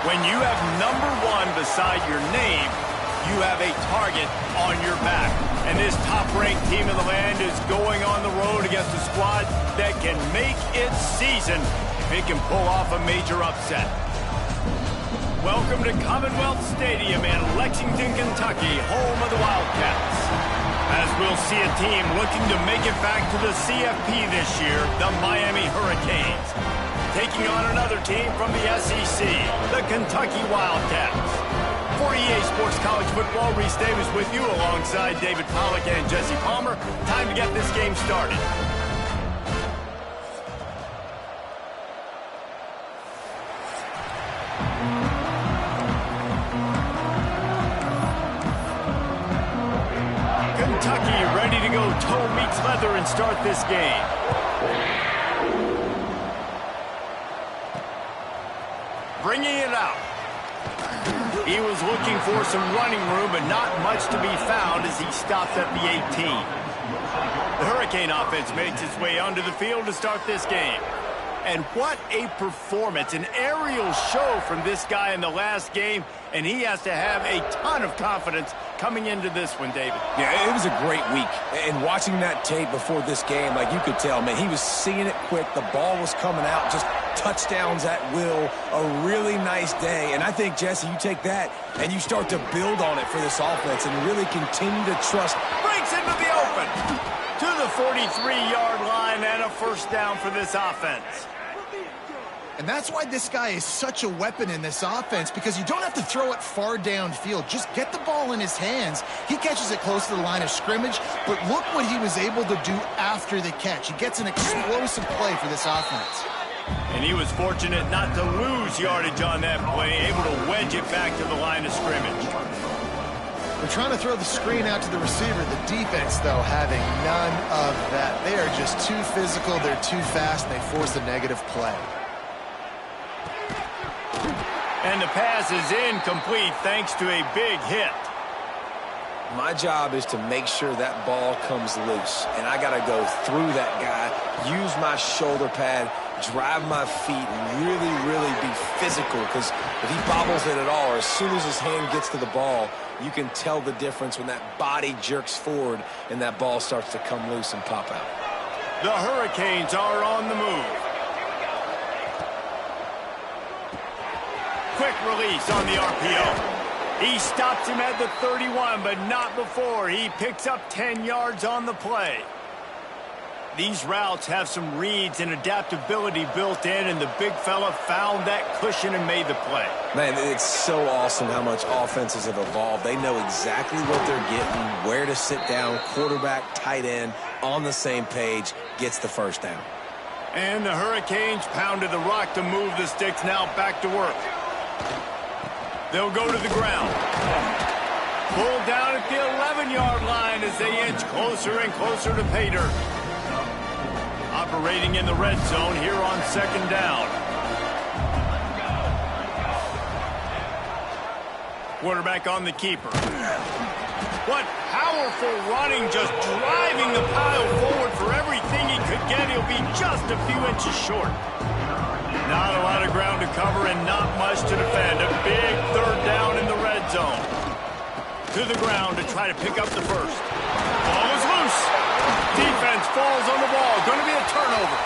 When you have number 1 beside your name, you have a target on your back. And this top-ranked team in the land is going on the road against a squad that can make its season if it can pull off a major upset. Welcome to Commonwealth Stadium in Lexington, Kentucky, home of the Wildcats. As we'll see a team looking to make it back to the CFP this year, the Miami Hurricanes, taking on another team from the SEC, the Kentucky Wildcats. For EA Sports College Football, Reese Davis with you alongside David Pollack and Jesse Palmer. Time to get this game started. Kentucky ready to go toe meets leather and start this game. Bringing it out. He was looking for some running room, but not much to be found as he stops at the 18. The Hurricane offense makes its way onto the field to start this game. And what a performance, an aerial show from this guy in the last game, and he has to have a ton of confidence coming into this one, David. Yeah, it was a great week. And watching that tape before this game, like you could tell, man, he was seeing it quick. The ball was coming out, just touchdowns at will. A really nice day. And I think, Jesse, you take that and you start to build on it for this offense and really continue to trust. Breaks into the open to the 43-yard line and a first down for this offense. And that's why this guy is such a weapon in this offense, because you don't have to throw it far downfield. Just get the ball in his hands. He catches it close to the line of scrimmage, but look what he was able to do after the catch. He gets an explosive play for this offense. And he was fortunate not to lose yardage on that play, able to wedge it back to the line of scrimmage. They're trying to throw the screen out to the receiver. The defense, though, having none of that. They are just too physical. They're too fast. And they force a negative play. And the pass is incomplete thanks to a big hit. My job is to make sure that ball comes loose. And I got to go through that guy, use my shoulder pad, drive my feet, and really be physical. Because if he bobbles it at all, or as soon as his hand gets to the ball, you can tell the difference when that body jerks forward and that ball starts to come loose and pop out. The Hurricanes are on the move. Quick release on the RPO. He stops him at the 31, but not before. He picks up 10 yards on the play. These routes have some reads and adaptability built in, and the big fella found that cushion and made the play. Man, it's so awesome how much offenses have evolved. They know exactly what they're getting, where to sit down, quarterback, tight end, on the same page, gets the first down. And the Hurricanes pounded the rock to move the sticks, now back to work. They'll go to the ground. Pulled down at the 11-yard line as they inch closer and closer to pay dirt. Operating in the red zone here on second down. Quarterback on the keeper. What powerful running, just driving the pile forward for everything he could get. He'll be just a few inches short. Not a lot of ground to cover and not much to defend. A big third down in the red zone. To the ground to try to pick up the first. Ball is loose. Defense falls on the ball. Going to be a turnover.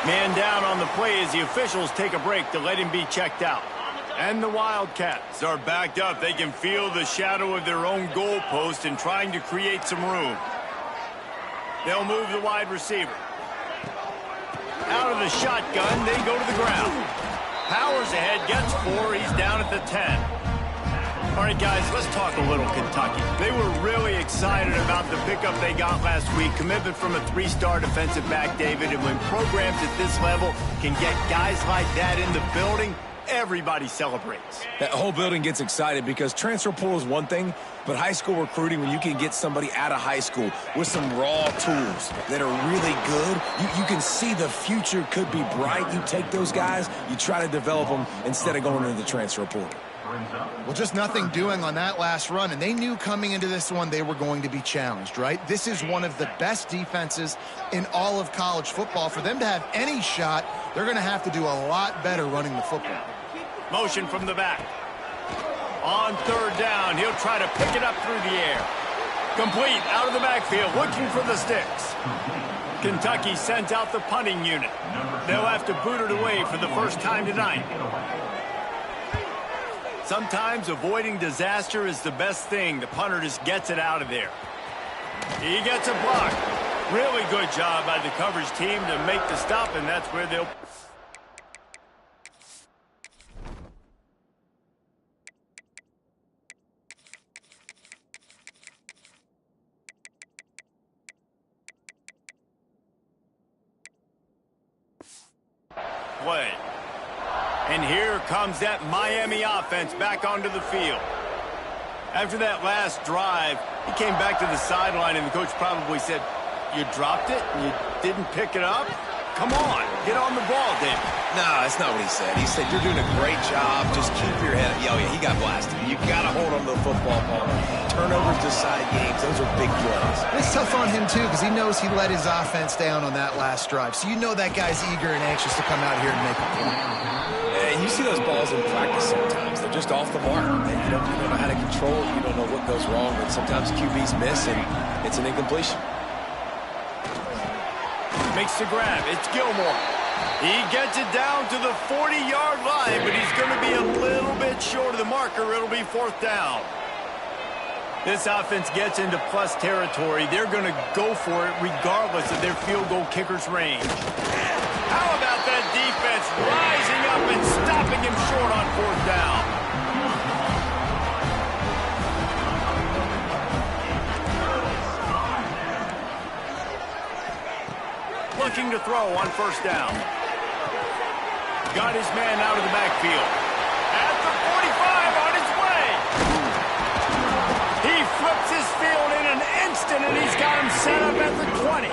Man down on the play as the officials take a break to let him be checked out. And the Wildcats are backed up. They can feel the shadow of their own goalpost and trying to create some room. They'll move the wide receiver. Out of the shotgun, they go to the ground. Powers ahead, gets 4. He's down at the 10. All right, guys, let's talk a little Kentucky. They were really excited about the pickup they got last week. Commitment from a 3-star defensive back, David. And when programs at this level can get guys like that in the building, everybody celebrates. That whole building gets excited because transfer portal is one thing, but high school recruiting, when you can get somebody out of high school with some raw tools that are really good, you can see the future could be bright. You take those guys, you try to develop them instead of going into the transfer portal. Well, just nothing doing on that last run, and they knew coming into this one they were going to be challenged, right? This is one of the best defenses in all of college football. For them to have any shot, they're going to have to do a lot better running the football. Motion from the back. On third down, he'll try to pick it up through the air. Complete out of the backfield, looking for the sticks. Kentucky sends out the punting unit. They'll have to boot it away for the first time tonight. Sometimes avoiding disaster is the best thing. The punter just gets it out of there. He gets a block. Really good job by the coverage team to make the stop, and that's where they'll... play. And here comes that Miami offense back onto the field. After that last drive, he came back to the sideline, and the coach probably said, "You dropped it? You didn't pick it up? Come on, get on the ball, David." No, that's not what he said. He said, "You're doing a great job. Just keep your head up." Oh, yeah, he got blasted. You got to hold on to the football, Paul. Turnovers decide games. Those are big plays. It's tough on him, too, because he knows he let his offense down on that last drive. So you know that guy's eager and anxious to come out here and make a point. And you see those balls in practice sometimes. They're just off the mark. And you don't know how to control it. You don't know what goes wrong. But sometimes QBs miss, and it's an incompletion. Makes the grab. It's Gilmore. He gets it down to the 40-yard line, but he's going to be a little bit short of the marker. It'll be fourth down. This offense gets into plus territory. They're going to go for it regardless of their field goal kicker's range. How about that defense rising up and stopping him short on fourth down? Looking to throw on first down. Got his man out of the backfield. At the 45, on his way. He flips his field in an instant, and he's got him set up at the 20.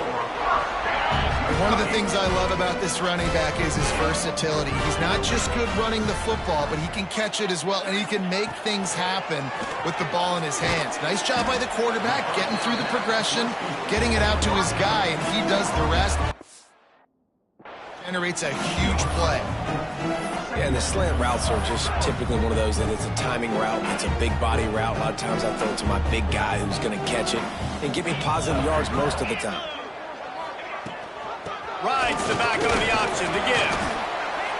One of the things I love about this running back is his versatility. He's not just good running the football, but he can catch it as well, and he can make things happen with the ball in his hands. Nice job by the quarterback, getting through the progression, getting it out to his guy, and he does the rest. Generates a huge play. Yeah, and the slant routes are just typically one of those that it's a timing route. It's a big body route. A lot of times I throw it to my big guy who's going to catch it and give me positive yards most of the time. Rides the back on the option to give.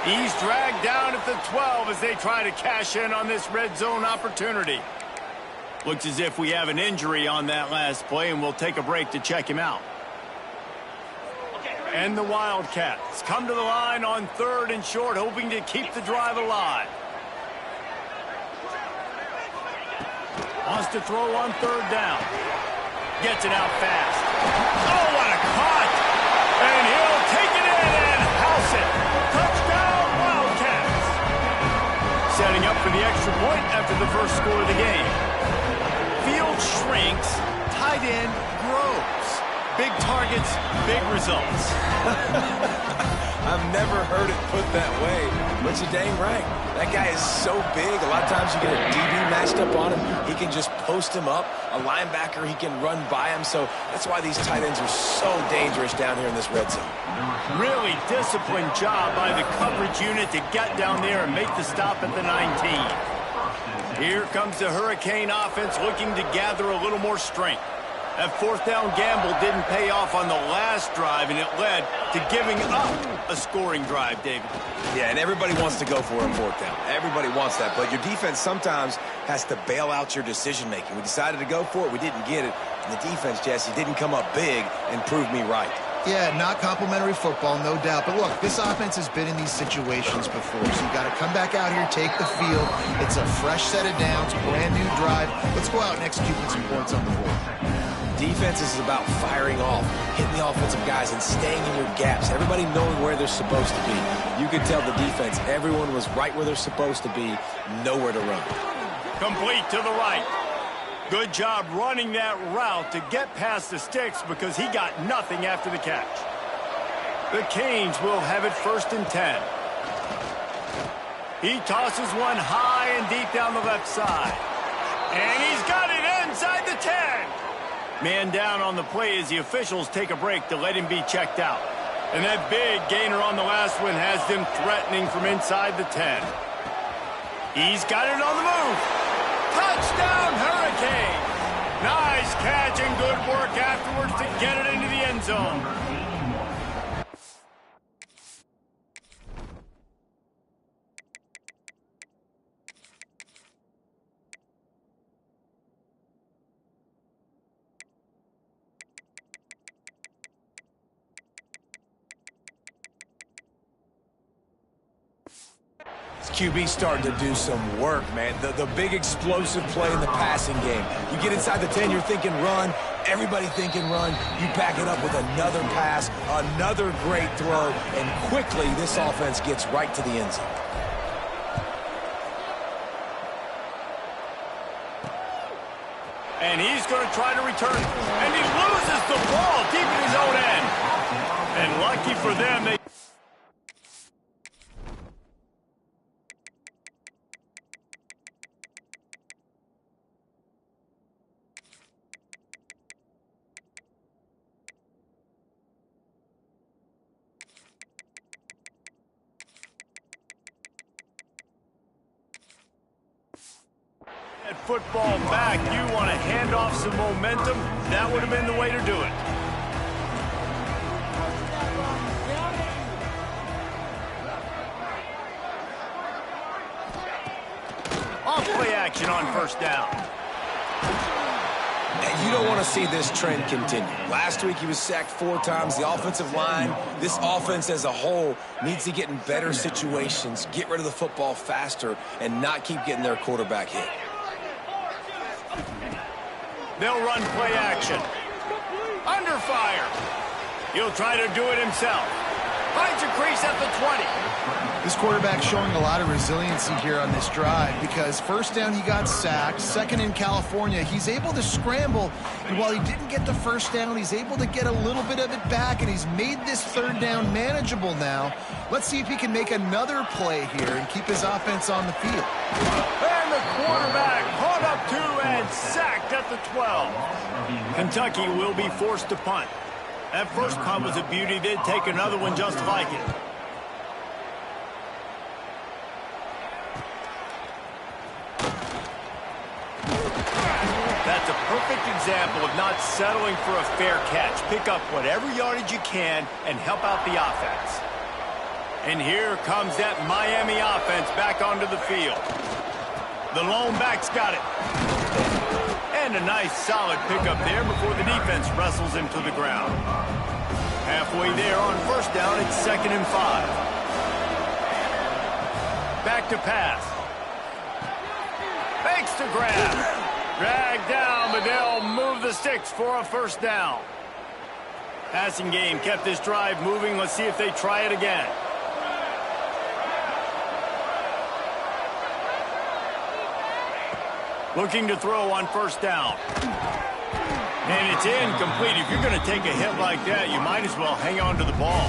He's dragged down at the 12 as they try to cash in on this red zone opportunity. Looks as if we have an injury on that last play, and we'll take a break to check him out. And the Wildcats come to the line on third and short, hoping to keep the drive alive. Wants to throw on third down. Gets it out fast. Oh, what a cut! And he'll take it in and house it. Touchdown, Wildcats. Setting up for the extra point after the first score of the game. Field shrinks, tight end grows. Big targets, big results. I've never heard it put that way, but you're dang right. That guy is so big. A lot of times you get a DB matched up on him. He can just post him up. A linebacker, he can run by him. So that's why these tight ends are so dangerous down here in this red zone. Really disciplined job by the coverage unit to get down there and make the stop at the 19. Here comes the Hurricane offense looking to gather a little more strength. That fourth down gamble didn't pay off on the last drive, and it led to giving up a scoring drive, David. Yeah, and everybody wants to go for a fourth down. Everybody wants that, but your defense sometimes has to bail out your decision-making. We decided to go for it. We didn't get it. And the defense, Jesse, didn't come up big and prove me right. Yeah, not complimentary football, no doubt. But look, this offense has been in these situations before, so you got to come back out here, take the field. It's a fresh set of downs, brand new drive. Let's go out and execute with some points on the board. Defense is about firing off, hitting the offensive guys, and staying in your gaps. Everybody knowing where they're supposed to be. You could tell the defense, everyone was right where they're supposed to be, nowhere to run. Complete to the right. Good job running that route to get past the sticks because he got nothing after the catch. The Canes will have it first and 10. He tosses one high and deep down the left side. And he's got it inside the 10. Man down on the play as the officials take a break to let him be checked out. And that big gainer on the last one has them threatening from inside the 10. He's got it on the move. Touchdown, Hurricane. Nice catch and good work afterwards to get it into the end zone. QB starting to do some work, man. The big explosive play in the passing game. You get inside the 10, you're thinking run. Everybody thinking run. You back it up with another pass, another great throw, and quickly this offense gets right to the end zone. And he's going to try to return it. And he loses the ball deep in his own end. And lucky for them, they... football back, you want to hand off some momentum. That would have been the way to do it. Off play action on first down. And you don't want to see this trend continue. Last week he was sacked 4 times. The offensive line, this offense as a whole, needs to get in better situations, get rid of the football faster, and not keep getting their quarterback hit. They'll run play action. Under fire. He'll try to do it himself. Finds a crease at the 20. This quarterback showing a lot of resiliency here on this drive because first down he got sacked, second in California, he's able to scramble, and while he didn't get the first down, he's able to get a little bit of it back, and he's made this third down manageable now. Let's see if he can make another play here and keep his offense on the field. And the quarterback caught up to and sacked at the 12. Kentucky will be forced to punt. That first punt was a beauty. They'd take another one just like it. That's a perfect example of not settling for a fair catch. Pick up whatever yardage you can and help out the offense. And here comes that Miami offense back onto the field. The lone back's got it. And a nice solid pickup there before the defense wrestles him to the ground. Halfway there on first down, it's 2nd and 5. Back to pass. Fakes to grab. Dragged down, but they'll move the sticks for a first down. Passing game kept this drive moving. Let's see if they try it again. Looking to throw on first down. And it's incomplete. If you're going to take a hit like that, you might as well hang on to the ball.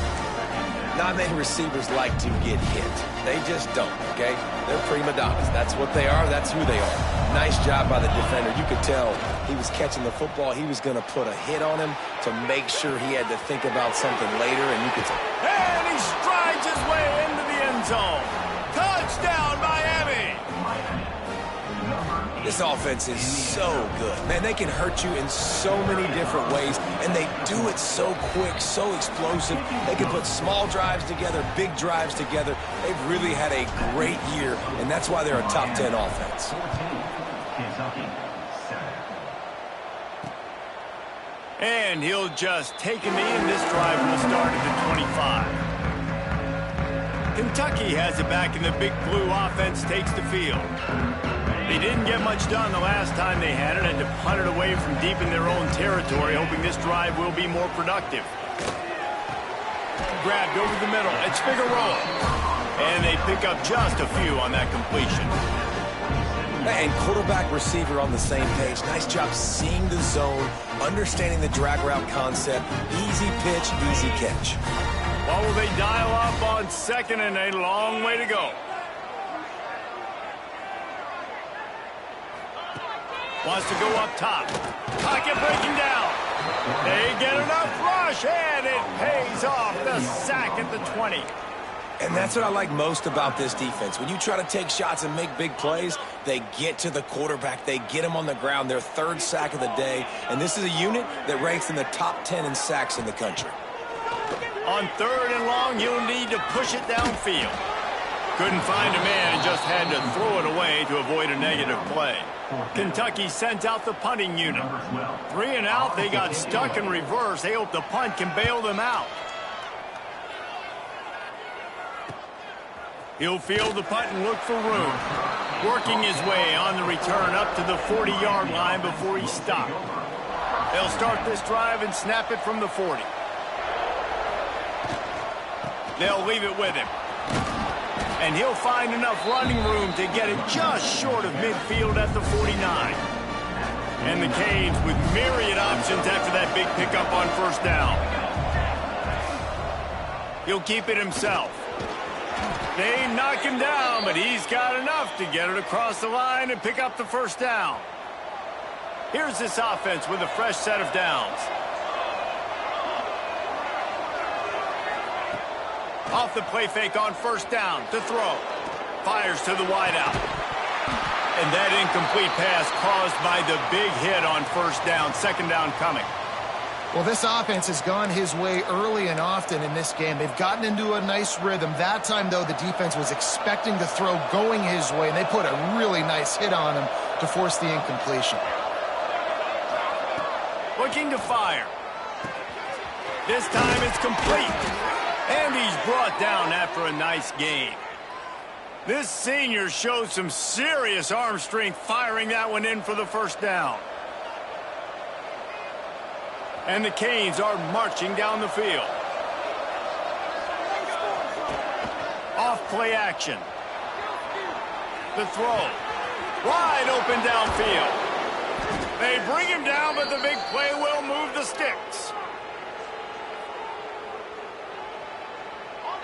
Not many receivers like to get hit. They just don't, okay? They're prima donnas. That's what they are. That's who they are. Nice job by the defender. You could tell he was catching the football. He was going to put a hit on him to make sure he had to think about something later, and you could tell. And he strides his way into the end zone. Touchdown, Miami! This offense is so good. Man, they can hurt you in so many different ways, and they do it so quick, so explosive. They can put small drives together, big drives together. They've really had a great year, and that's why they're a top 10 offense. And he'll just take him in. This drive will start at the 25. Kentucky has it back, and the big blue offense takes the field. They didn't get much done the last time they had it, and to punt it away from deep in their own territory, hoping this drive will be more productive. Grabbed over the middle. It's Figueroa. And they pick up just a few on that completion. And quarterback receiver on the same page. Nice job seeing the zone, understanding the drag route concept. Easy pitch, easy catch. What will they dial up on 2nd and a long way to go? Wants to go up top. Pocket breaking down. They get enough rush, and it pays off. The sack at the 20. And that's what I like most about this defense. When you try to take shots and make big plays, they get to the quarterback. They get him on the ground. Their third sack of the day. And this is a unit that ranks in the top 10 in sacks in the country. On 3rd and long, he'll need to push it downfield. Couldn't find a man and just had to throw it away to avoid a negative play. Kentucky sent out the punting unit. 3 and out, they got stuck in reverse. They hope the punt can bail them out. He'll field the punt and look for room. Working his way on the return up to the 40-yard line before he stopped. They'll start this drive and snap it from the 40. They'll leave it with him. And he'll find enough running room to get it just short of midfield at the 49. And the Canes with myriad options after that big pickup on 1st down. He'll keep it himself. They knock him down, but he's got enough to get it across the line and pick up the 1st down. Here's this offense with a fresh set of downs. Off the play fake on 1st down to throw. Fires to the wideout. And that incomplete pass caused by the big hit on 1st down. 2nd down coming. Well, this offense has gone his way early and often in this game. They've gotten into a nice rhythm. That time, though, the defense was expecting the throw going his way, and they put a really nice hit on him to force the incompletion. Looking to fire. This time it's complete. And he's brought down after a nice gain. This senior showed some serious arm strength firing that one in for the 1st down. And the Canes are marching down the field. Off play action. The throw. Wide open downfield. They bring him down, but the big play will move the sticks.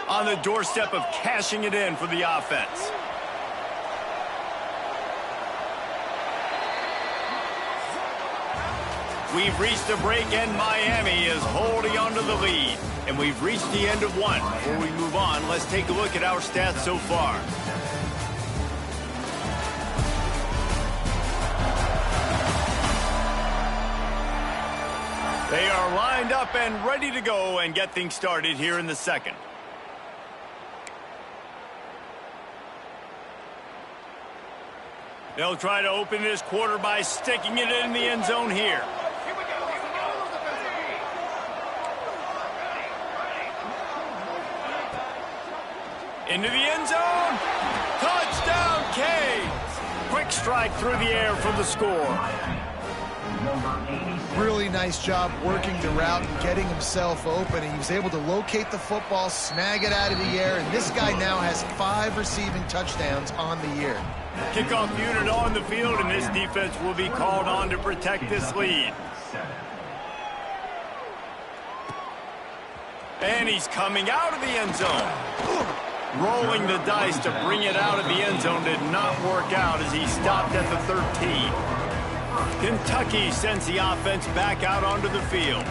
On the doorstep of cashing it in for the offense. We've reached a break, and Miami is holding on to the lead. And we've reached the end of one. Before we move on, let's take a look at our stats so far. They are lined up and ready to go and get things started here in the 2nd. They'll try to open this quarter by sticking it in the end zone here. Into the end zone. Touchdown, Canes. Quick strike through the air for the score. Really nice job working the route and getting himself open. He was able to locate the football, snag it out of the air, and this guy now has 5 receiving touchdowns on the year. Kickoff unit on the field, and this defense will be called on to protect this lead. And he's coming out of the end zone. Rolling the dice to bring it out of the end zone did not work out as he stopped at the 13. Kentucky sends the offense back out onto the field.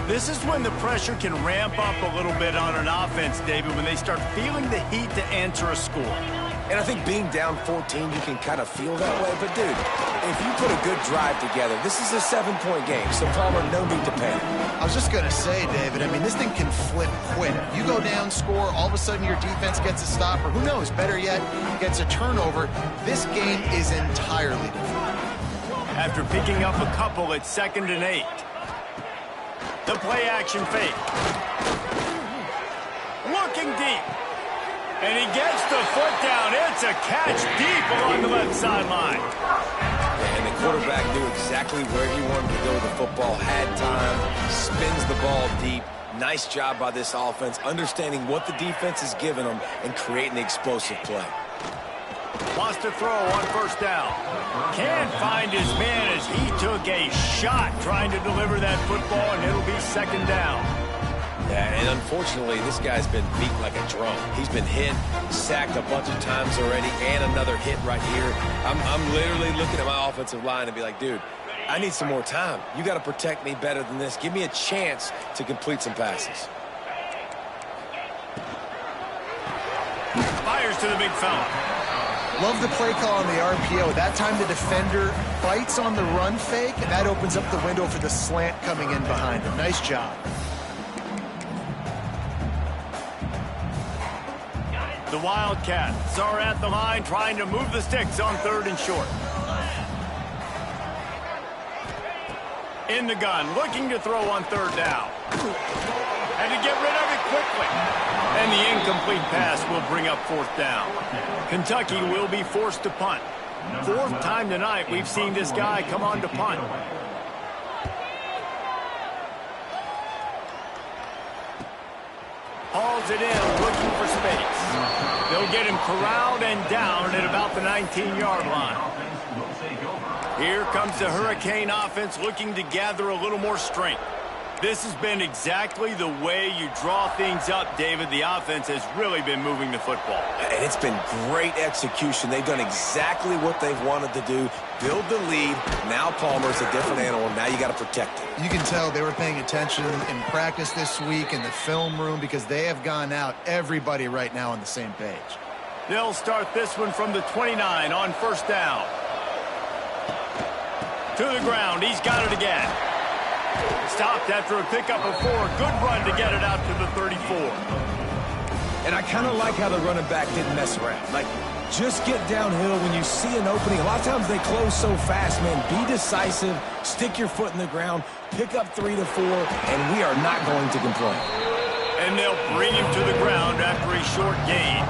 This is when the pressure can ramp up a little bit on an offense, David, when they start feeling the heat to answer a score. And I think being down 14, you can kind of feel that way. But, dude, if you put a good drive together, this is a 7-point game. So, Palmer, no need to panic. I was just going to say, David, I mean, this thing can flip quick. You go down, score, all of a sudden your defense gets a stop, or who knows, better yet, gets a turnover. This game is entirely different. After picking up a couple at 2nd and 8. The play action fake. Looking deep. And he gets the foot down. It's a catch deep along the left sideline. And the quarterback knew exactly where he wanted to go with the football, had time, spins the ball deep. Nice job by this offense, understanding what the defense is giving them and creating the explosive play. Wants to throw on 1st down. Can't find his man as he took a shot trying to deliver that football, and it'll be 2nd down. Yeah, and unfortunately, this guy's been beat like a drum. He's been hit, sacked a bunch of times already, and another hit right here. I'm literally looking at my offensive line and be like, dude, I need some more time. You got to protect me better than this. Give me a chance to complete some passes. Here's to the big fella. Love the play call on the RPO. That time the defender bites on the run fake, and that opens up the window for the slant coming in behind him. Nice job. The Wildcats are at the line trying to move the sticks on 3rd and short. In the gun, looking to throw on 3rd down. And to get rid of it quickly. And the incomplete pass will bring up 4th down. Kentucky will be forced to punt. 4th time tonight we've seen this guy come on to punt. Hauls it in, looking for space. They'll get him corralled and down at about the 19-yard line. Here comes the Hurricane offense looking to gather a little more strength. This has been exactly the way you draw things up, David. The offense has really been moving the football. And it's been great execution. They've done exactly what they've wanted to do. Build the lead. Now Palmer's a different animal. Now you got to protect it. You can tell they were paying attention in practice this week in the film room because they have gone out, everybody right now on the same page. They'll start this one from the 29 on 1st down. To the ground. He's got it again. Stopped after a pickup of 4. Good run to get it out to the 34. And I kind of like how the running back didn't mess around. Like, just get downhill when you see an opening. A lot of times they close so fast, man. Be decisive. Stick your foot in the ground. Pick up 3 to 4, and we are not going to complain. And they'll bring him to the ground after a short gain.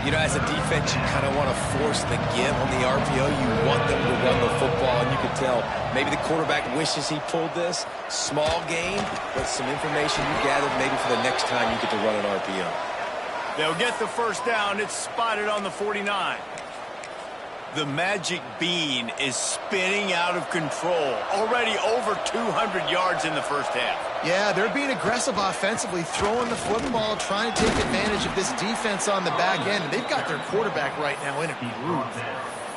You know, as a defense, you kind of want to force the give on the RPO. You want them to run the football, and you can tell maybe the quarterback wishes he pulled this. Small gain, but some information you gathered maybe for the next time you get to run an RPO. They'll get the 1st down. It's spotted on the 49. The magic bean is spinning out of control. Already over 200 yards in the 1st half. Yeah, they're being aggressive offensively, throwing the football, trying to take advantage of this defense on the back end. And they've got their quarterback right now in a groove.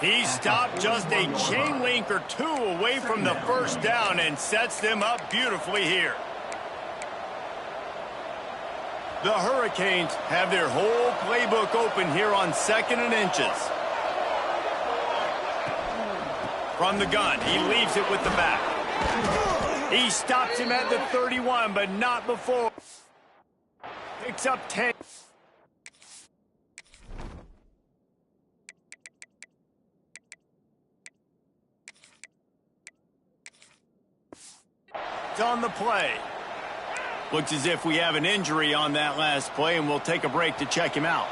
He stopped just a chain link or 2 away from the 1st down and sets them up beautifully here. The Hurricanes have their whole playbook open here on 2nd and inches. From the gun, he leaves it with the back. He stops him at the 31, but not before. Picks up 10. It's on the play. Looks as if we have an injury on that last play, and we'll take a break to check him out.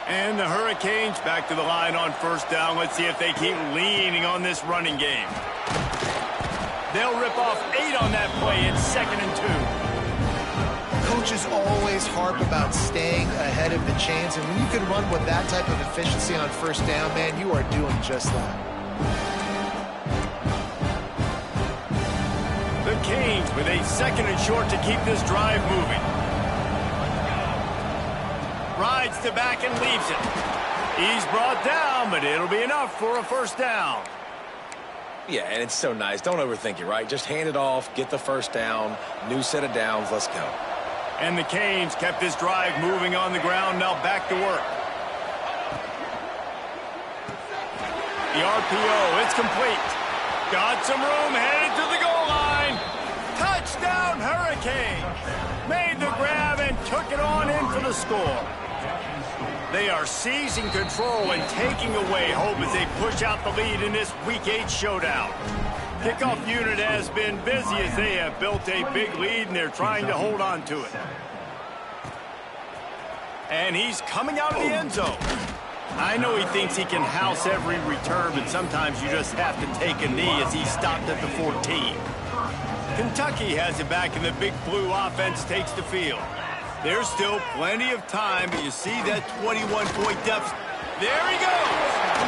And the Hurricanes back to the line on 1st down. Let's see if they keep leaning on this running game. They'll rip off 8 on that play. It's 2nd and 2. Coaches always harp about staying ahead of the chains, and when you can run with that type of efficiency on 1st down, man, you are doing just that. The Canes with a 2nd and short to keep this drive moving. Rides the back and leaves it. He's brought down, but it'll be enough for a 1st down. Yeah, and it's so nice. Don't overthink it, right? Just hand it off, get the 1st down, new set of downs, let's go. And the Canes kept this drive moving on the ground, now back to work. The RPO, it's complete. Got some room, headed to the goal line. Touchdown, Hurricanes. Made the grab and took it on in for the score. They are seizing control and taking away hope as they push out the lead in this Week 8 showdown. Kickoff unit has been busy as they have built a big lead and they're trying to hold on to it. And he's coming out of the end zone. I know he thinks he can house every return, but sometimes you just have to take a knee as he stopped at the 14. Kentucky has it back and the big blue offense takes the field. There's still plenty of time, but you see that 21-point deficit. There he goes.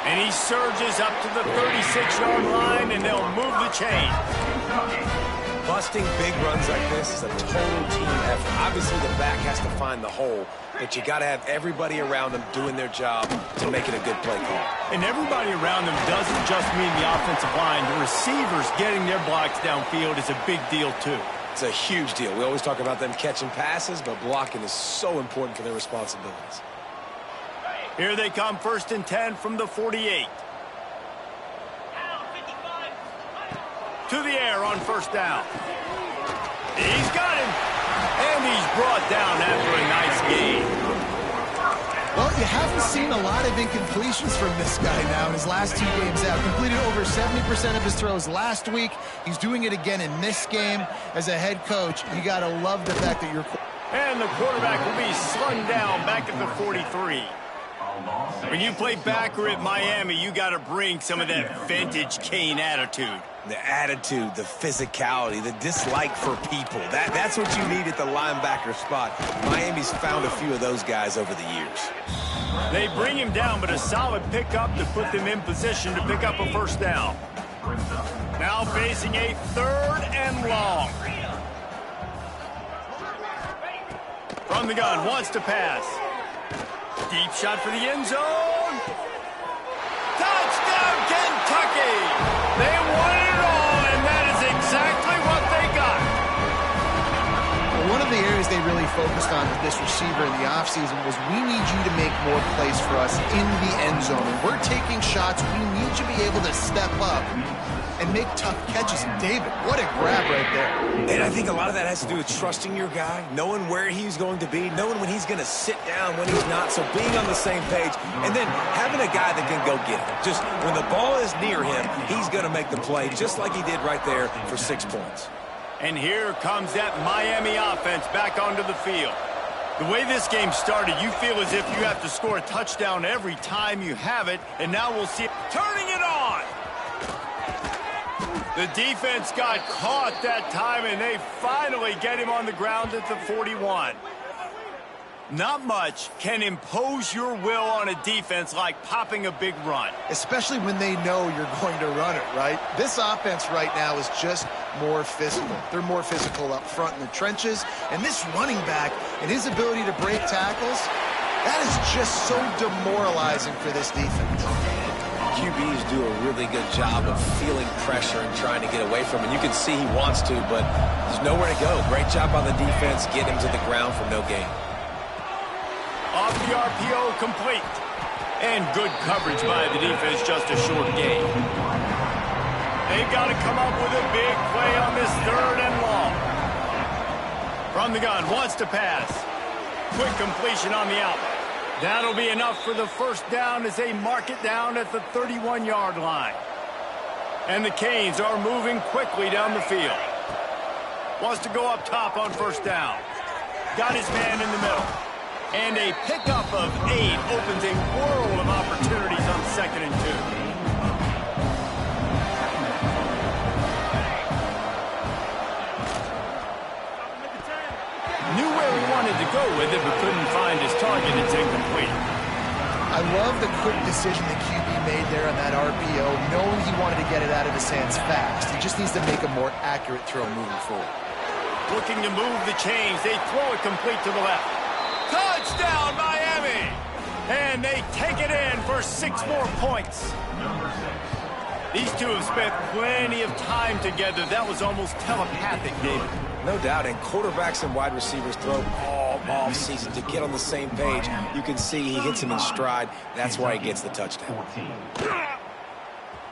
And he surges up to the 36-yard line, and they'll move the chain. Busting big runs like this is a total team effort. Obviously, the back has to find the hole, but you got to have everybody around them doing their job to make it a good play call. And everybody around them doesn't just mean the offensive line. The receivers getting their blocks downfield is a big deal, too. It's a huge deal. We always talk about them catching passes, but blocking is so important for their responsibilities. Here they come, 1st and 10 from the 48. To the air on 1st down. He's got him. And he's brought down after a nice gain. Well, you haven't seen a lot of incompletions from this guy now in his last 2 games out. Completed over 70% of his throws last week. He's doing it again in this game. As a head coach, you got to love the fact that you're... And the quarterback will be slung down back at the 43. When you play backer at Miami, you got to bring some of that vintage Kane attitude. The attitude, the physicality, the dislike for people. That's what you need at the linebacker spot. Miami's found a few of those guys over the years. They bring him down, but a solid pickup to put them in position to pick up a 1st down. Now facing a 3rd and long. From the gun, wants to pass. Deep shot for the end zone. Touchdown, Kentucky! They won it all, and that is exactly what they got. Well, one of the areas they really focused on with this receiver in the offseason was we need you to make more plays for us in the end zone. And we're taking shots. We need you to be able to step up and make tough catches. And David, what a grab right there. And I think a lot of that has to do with trusting your guy, knowing where he's going to be, knowing when he's going to sit down, when he's not, so being on the same page, and then having a guy that can go get it. Just when the ball is near him, he's going to make the play, just like he did right there for 6 points. And here comes that Miami offense back onto the field. The way this game started, you feel as if you have to score a touchdown every time you have it, and now we'll see it turning it on. The defense got caught that time, and they finally get him on the ground at the 41. Not much can impose your will on a defense like popping a big run. Especially when they know you're going to run it, right? This offense right now is just more physical. They're more physical up front in the trenches. And this running back and his ability to break tackles, that is just so demoralizing for this defense. QBs do a really good job of feeling pressure and trying to get away from it. You can see he wants to, but there's nowhere to go. Great job on the defense, get him to the ground for no gain. Off the RPO, complete. And good coverage by the defense, just a short gain. They've got to come up with a big play on this 3rd and long. From the gun, wants to pass. Quick completion on the out. That'll be enough for the 1st down as they mark it down at the 31-yard line. And the Canes are moving quickly down the field. Wants to go up top on 1st down. Got his man in the middle. And a pickup of 8 opens a world of opportunities on 2nd and 2. Knew where he wanted to go with it, but couldn't find his target. It's incomplete. I love the quick decision the QB made there on that RPO, knowing he wanted to get it out of his hands fast. He just needs to make a more accurate throw moving forward. Looking to move the chains. They throw it complete to the left. Touchdown, Miami! And they take it in for 6 more points. These two have spent plenty of time together. That was almost telepathic, David. No doubt, and quarterbacks and wide receivers throw all off season to get on the same page. You can see he hits him in stride. That's why he gets the touchdown.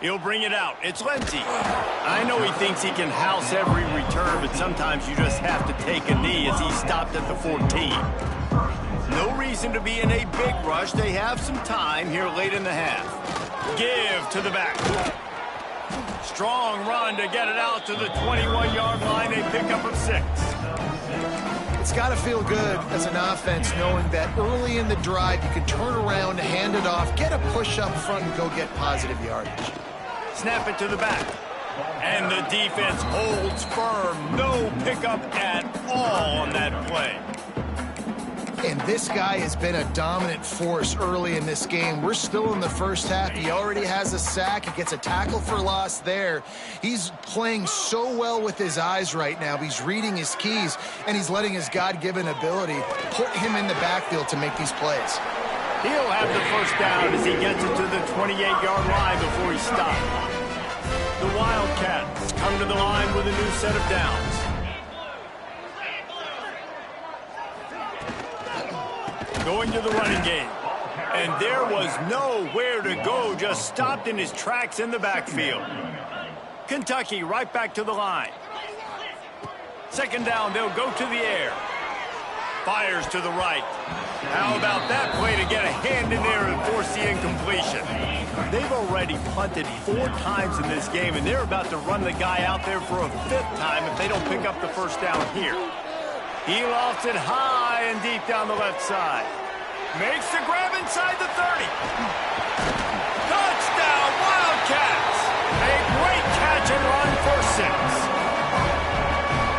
He'll bring it out. It's Lindsey. I know he thinks he can house every return, but sometimes you just have to take a knee as he stopped at the 14. No reason to be in a big rush. They have some time here late in the half. Give to the back. Strong run to get it out to the 21-yard line. They pick up of 6. It's got to feel good as an offense knowing that early in the drive you can turn around, hand it off, get a push up front, and go get positive yardage. Snap it to the back. And the defense holds firm. No pickup at all on that play. And this guy has been a dominant force early in this game. We're still in the first half. He already has a sack. He gets a tackle for loss there. He's playing so well with his eyes right now. He's reading his keys, and he's letting his God-given ability put him in the backfield to make these plays. He'll have the 1st down as he gets it to the 28-yard line before he stops. The Wildcats come to the line with a new set of downs. Going to the running game. And there was nowhere to go, just stopped in his tracks in the backfield. Kentucky right back to the line. Second down, they'll go to the air. Fires to the right. How about that play to get a hand in there and force the incompletion? They've already punted 4 times in this game, and they're about to run the guy out there for a 5th time if they don't pick up the first down here. He lofts it high and deep down the left side. Makes the grab inside the 30. Touchdown, Wildcats! A great catch and run for 6.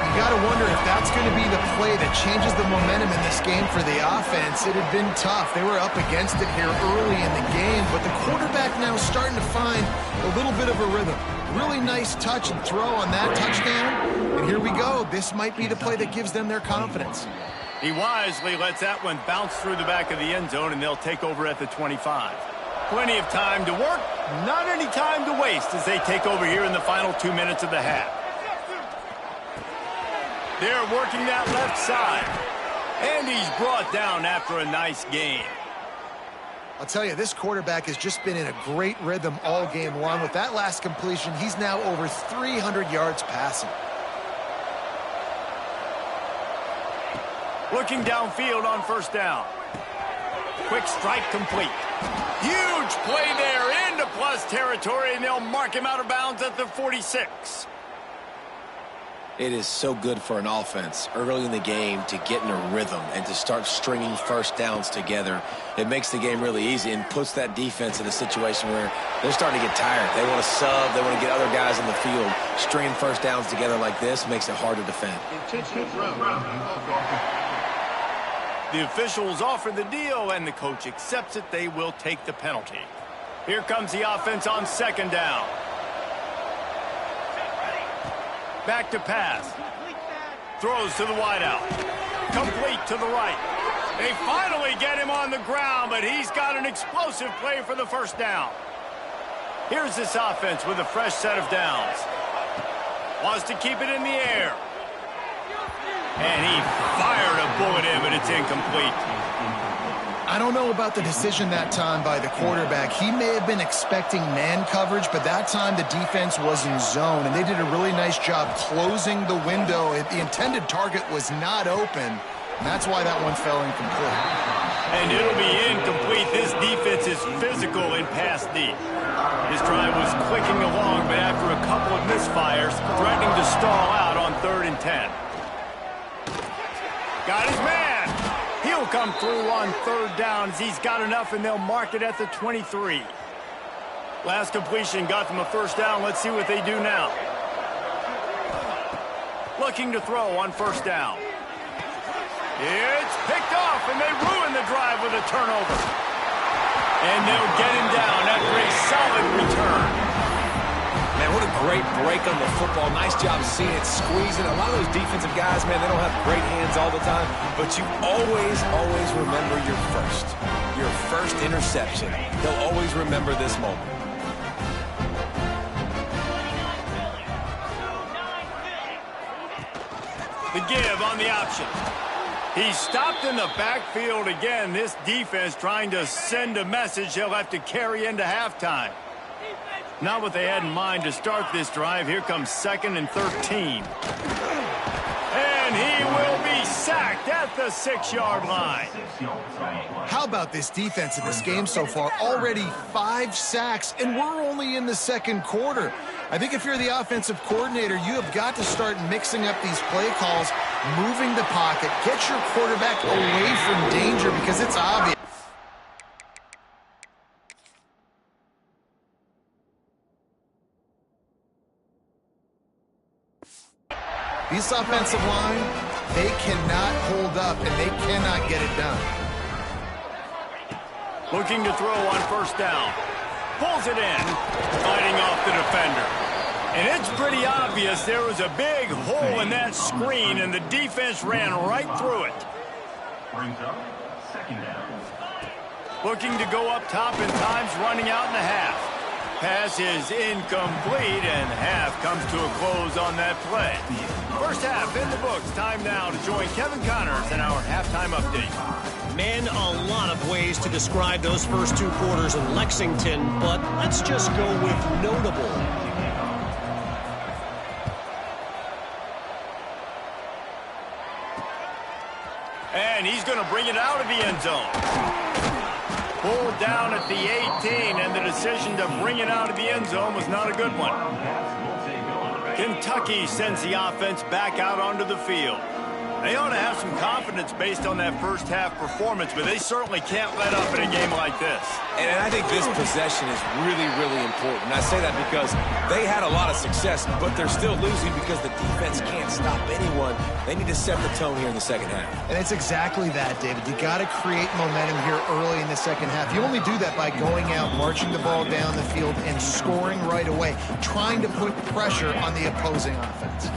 You got to wonder if that's going to be the play that changes the momentum in this game for the offense. It had been tough. They were up against it here early in the game, but the quarterback now starting to find a little bit of a rhythm. Really nice touch and throw on that touchdown. And here we go. This might be the play that gives them their confidence. He wisely lets that one bounce through the back of the end zone, and they'll take over at the 25. Plenty of time to work, not any time to waste as they take over here in the final 2 minutes of the half. They're working that left side. And he's brought down after a nice gain. I'll tell you, this quarterback has just been in a great rhythm all game long. With that last completion, he's now over 300 yards passing. Looking downfield on first down. Quick strike complete. Huge play there into plus territory, and they'll mark him out of bounds at the 46. It is so good for an offense early in the game to get in a rhythm and to start stringing first downs together. It makes the game really easy and puts that defense in a situation where they're starting to get tired. They want to sub. They want to get other guys on the field. Stringing first downs together like this makes it hard to defend. The officials offer the deal, and the coach accepts it. They will take the penalty. Here comes the offense on second down. Back to pass. Throws to the wideout. Complete to the right. They finally get him on the ground, but he's got an explosive play for the first down. Here's this offense with a fresh set of downs. Wants to keep it in the air. And he fired a bullet in, but it's incomplete. I don't know about the decision that time by the quarterback. He may have been expecting man coverage, but that time the defense was in zone, and they did a really nice job closing the window. The intended target was not open, and that's why that one fell incomplete. And it'll be incomplete. This defense is physical in pass deep. This drive was clicking along, but after a couple of misfires, threatening to stall out on 3rd and 10. Got his man. He'll come through on 3rd down as he's got enough, and they'll mark it at the 23. Last completion got them a first down. Let's see what they do now. Looking to throw on first down. It's picked off, and they ruin the drive with a turnover. And they'll get him down after a solid return. Man, what a great break on the football. Nice job seeing it, squeezing. A lot of those defensive guys, man, they don't have great hands all the time, but you always remember your first interception. They'll always remember this moment. The give on the option. He's stopped in the backfield again. This defense trying to send a message they'll have to carry into halftime. Not what they had in mind to start this drive. Here comes 2nd and 13. And he will be sacked at the 6-yard line. How about this defense in this game so far? Already 5 sacks, and we're only in the 2nd quarter. I think if you're the offensive coordinator, you have got to start mixing up these play calls, moving the pocket, get your quarterback away from danger because it's obvious. This offensive line, they cannot hold up, and they cannot get it done. Looking to throw on first down. Pulls it in, fighting off the defender. And it's pretty obvious there was a big hole in that screen, and the defense ran right through it. Brings up 2nd down. Looking to go up top, and time's running out in the half. pass is incomplete, and half comes to a close on that play. First half in the books. Time now to join Kevin Connors in our halftime update. Man, a lot of ways to describe those first 2 quarters in Lexington, but let's just go with notable. And he's going to bring it out of the end zone. Pulled down at the 18, and the decision to bring it out of the end zone was not a good one. Kentucky sends the offense back out onto the field. They ought to have some confidence based on that first half performance, but they certainly can't let up in a game like this. And I think this possession is really, really important. I say that because they had a lot of success, but they're still losing because the defense can't stop anyone. They need to set the tone here in the second half. And it's exactly that, David. You got to create momentum here early in the second half. You only do that by going out, marching the ball down the field, and scoring right away, trying to put pressure on the opposing offense.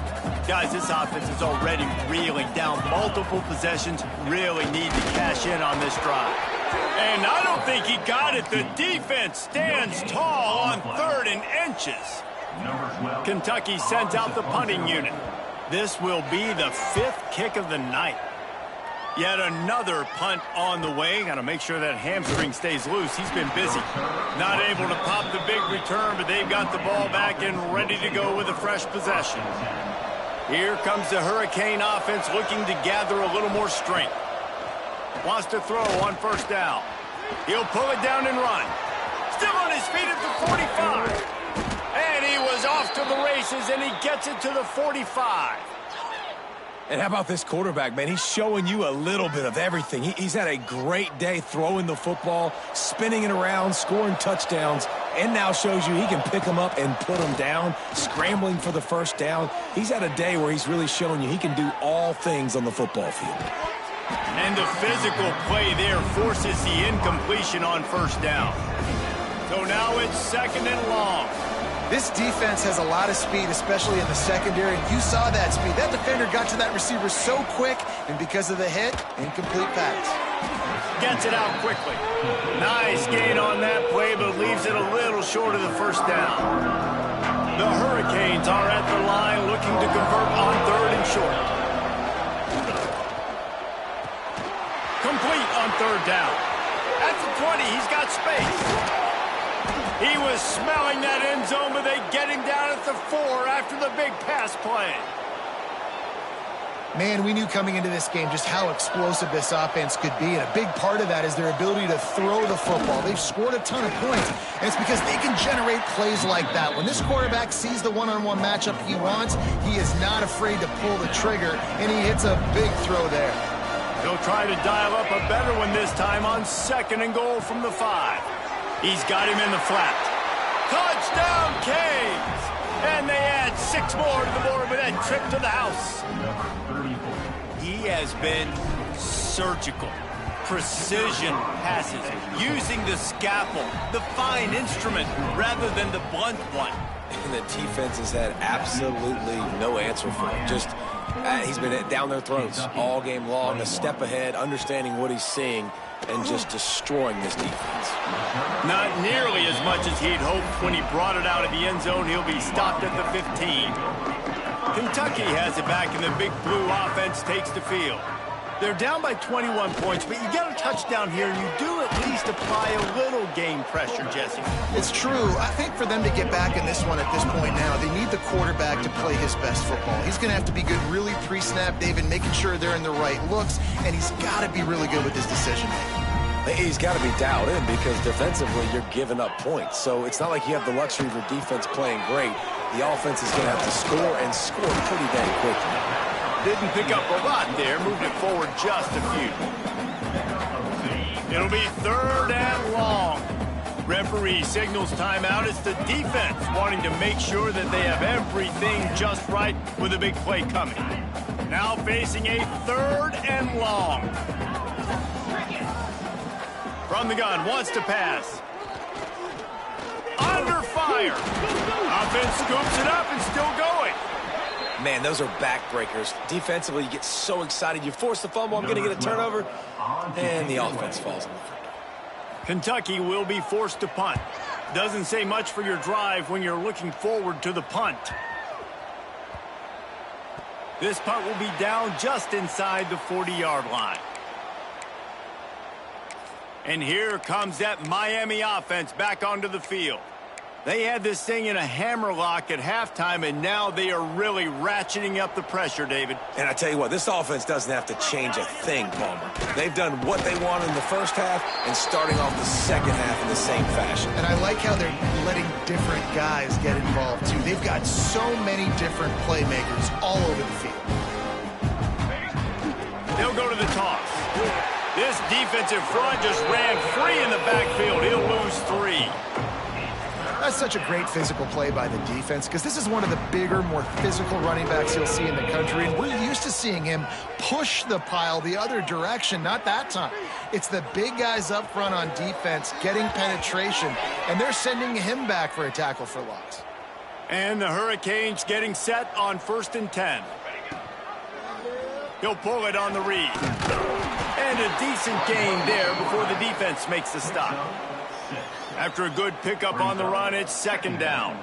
Guys, this offense is already reeling down multiple possessions. Really need to cash in on this drive. And I don't think he got it. The defense stands tall on 3rd and inches. Kentucky sends out the punting unit. This will be the 5th kick of the night. Yet another punt on the way. Got to make sure that hamstring stays loose. He's been busy. Not able to pop the big return, but they've got the ball back and ready to go with a fresh possession. Here comes the Hurricane offense looking to gather a little more strength. Wants to throw on first down. He'll pull it down and run. Still on his feet at the 45. And he was off to the races, and he gets it to the 45. And how about this quarterback, man? He's showing you a little bit of everything. He's had a great day throwing the football, spinning it around, scoring touchdowns, and now shows you he can pick them up and put them down, scrambling for the first down. He's had a day where he's really showing you he can do all things on the football field. And the physical play there forces the incompletion on first down. So now it's 2nd and long. This defense has a lot of speed, especially in the secondary. You saw that speed. That defender got to that receiver so quick, and because of the hit, incomplete pass. Gets it out quickly. Nice gain on that play, but leaves it a little short of the first down. The Hurricanes are at the line looking to convert on 3rd and short. Complete on 3rd down. At the 20, he's got space. He was smelling that end zone, but they get him down at the 4 after the big pass play. Man, we knew coming into this game just how explosive this offense could be, and a big part of that is their ability to throw the football. They've scored a ton of points, and it's because they can generate plays like that. When this quarterback sees the one-on-one matchup he wants, he is not afraid to pull the trigger, and he hits a big throw there. He'll try to dial up a better one this time on 2nd and goal from the 5. He's got him in the flat. Touchdown, Canes! And they add 6 more to the board with that trip to the house. He has been surgical. Precision passes, using the scalpel, the fine instrument, rather than the blunt one. And the defense has had absolutely no answer for him. Just, he's been down their throats all game long, a step ahead, understanding what he's seeing, and just destroying this defense. Not nearly as much as he'd hoped when he brought it out of the end zone. He'll be stopped at the 15. Kentucky has it back, and the Big Blue offense takes the field. They're down by 21 points, but you get a touchdown here, and you do at least apply a little game pressure, Jesse. It's true. I think for them to get back in this one at this point now, they need the quarterback to play his best football. He's going to have to be good really pre-snap, David, making sure they're in the right looks, and he's got to be really good with his decision-making. He's got to be dialed in because defensively you're giving up points. So it's not like you have the luxury of your defense playing great. The offense is going to have to score and score pretty dang quickly. Didn't pick up a lot there, moved it forward just a few. It'll be 3rd and long. Referee signals timeout. It's the defense wanting to make sure that they have everything just right with a big play coming. Now facing a 3rd and long. From the gun, wants to pass. Under fire. Offense scoops it up and still going. Man, those are backbreakers. Defensively, you get so excited. You force the fumble, I'm going to get a turnover, and the offense falls on the field. Kentucky will be forced to punt. Doesn't say much for your drive when you're looking forward to the punt. This punt will be down just inside the 40-yard line. And here comes that Miami offense back onto the field. They had this thing in a hammerlock at halftime, and now they are really ratcheting up the pressure, David. And I tell you what, this offense doesn't have to change a thing, Palmer. They've done what they wanted in the first half and starting off the second half in the same fashion. And I like how they're letting different guys get involved, too. They've got so many different playmakers all over the field. They'll go to the toss. This defensive front just ran free in the backfield. He'll lose 3. That's such a great physical play by the defense because this is one of the bigger, more physical running backs you'll see in the country, and we're used to seeing him push the pile the other direction. Not that time. It's the big guys up front on defense getting penetration, and they're sending him back for a tackle for loss. And the Hurricanes getting set on 1st and 10. He'll pull it on the read. And a decent gain there before the defense makes the stop. After a good pickup on the run, it's 2nd down.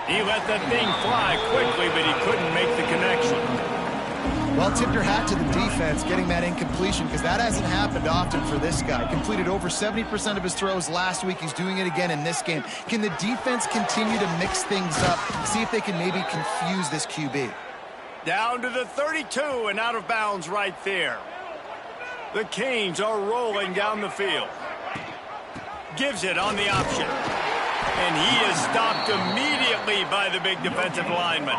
He let that thing fly quickly, but he couldn't make the connection. Well, tip your hat to the defense getting that incompletion because that hasn't happened often for this guy. Completed over 70% of his throws last week. He's doing it again in this game. Can the defense continue to mix things up, see if they can maybe confuse this QB? Down to the 32 and out of bounds right there. The Canes are rolling down the field. Gives it on the option. And he is stopped immediately by the big defensive lineman.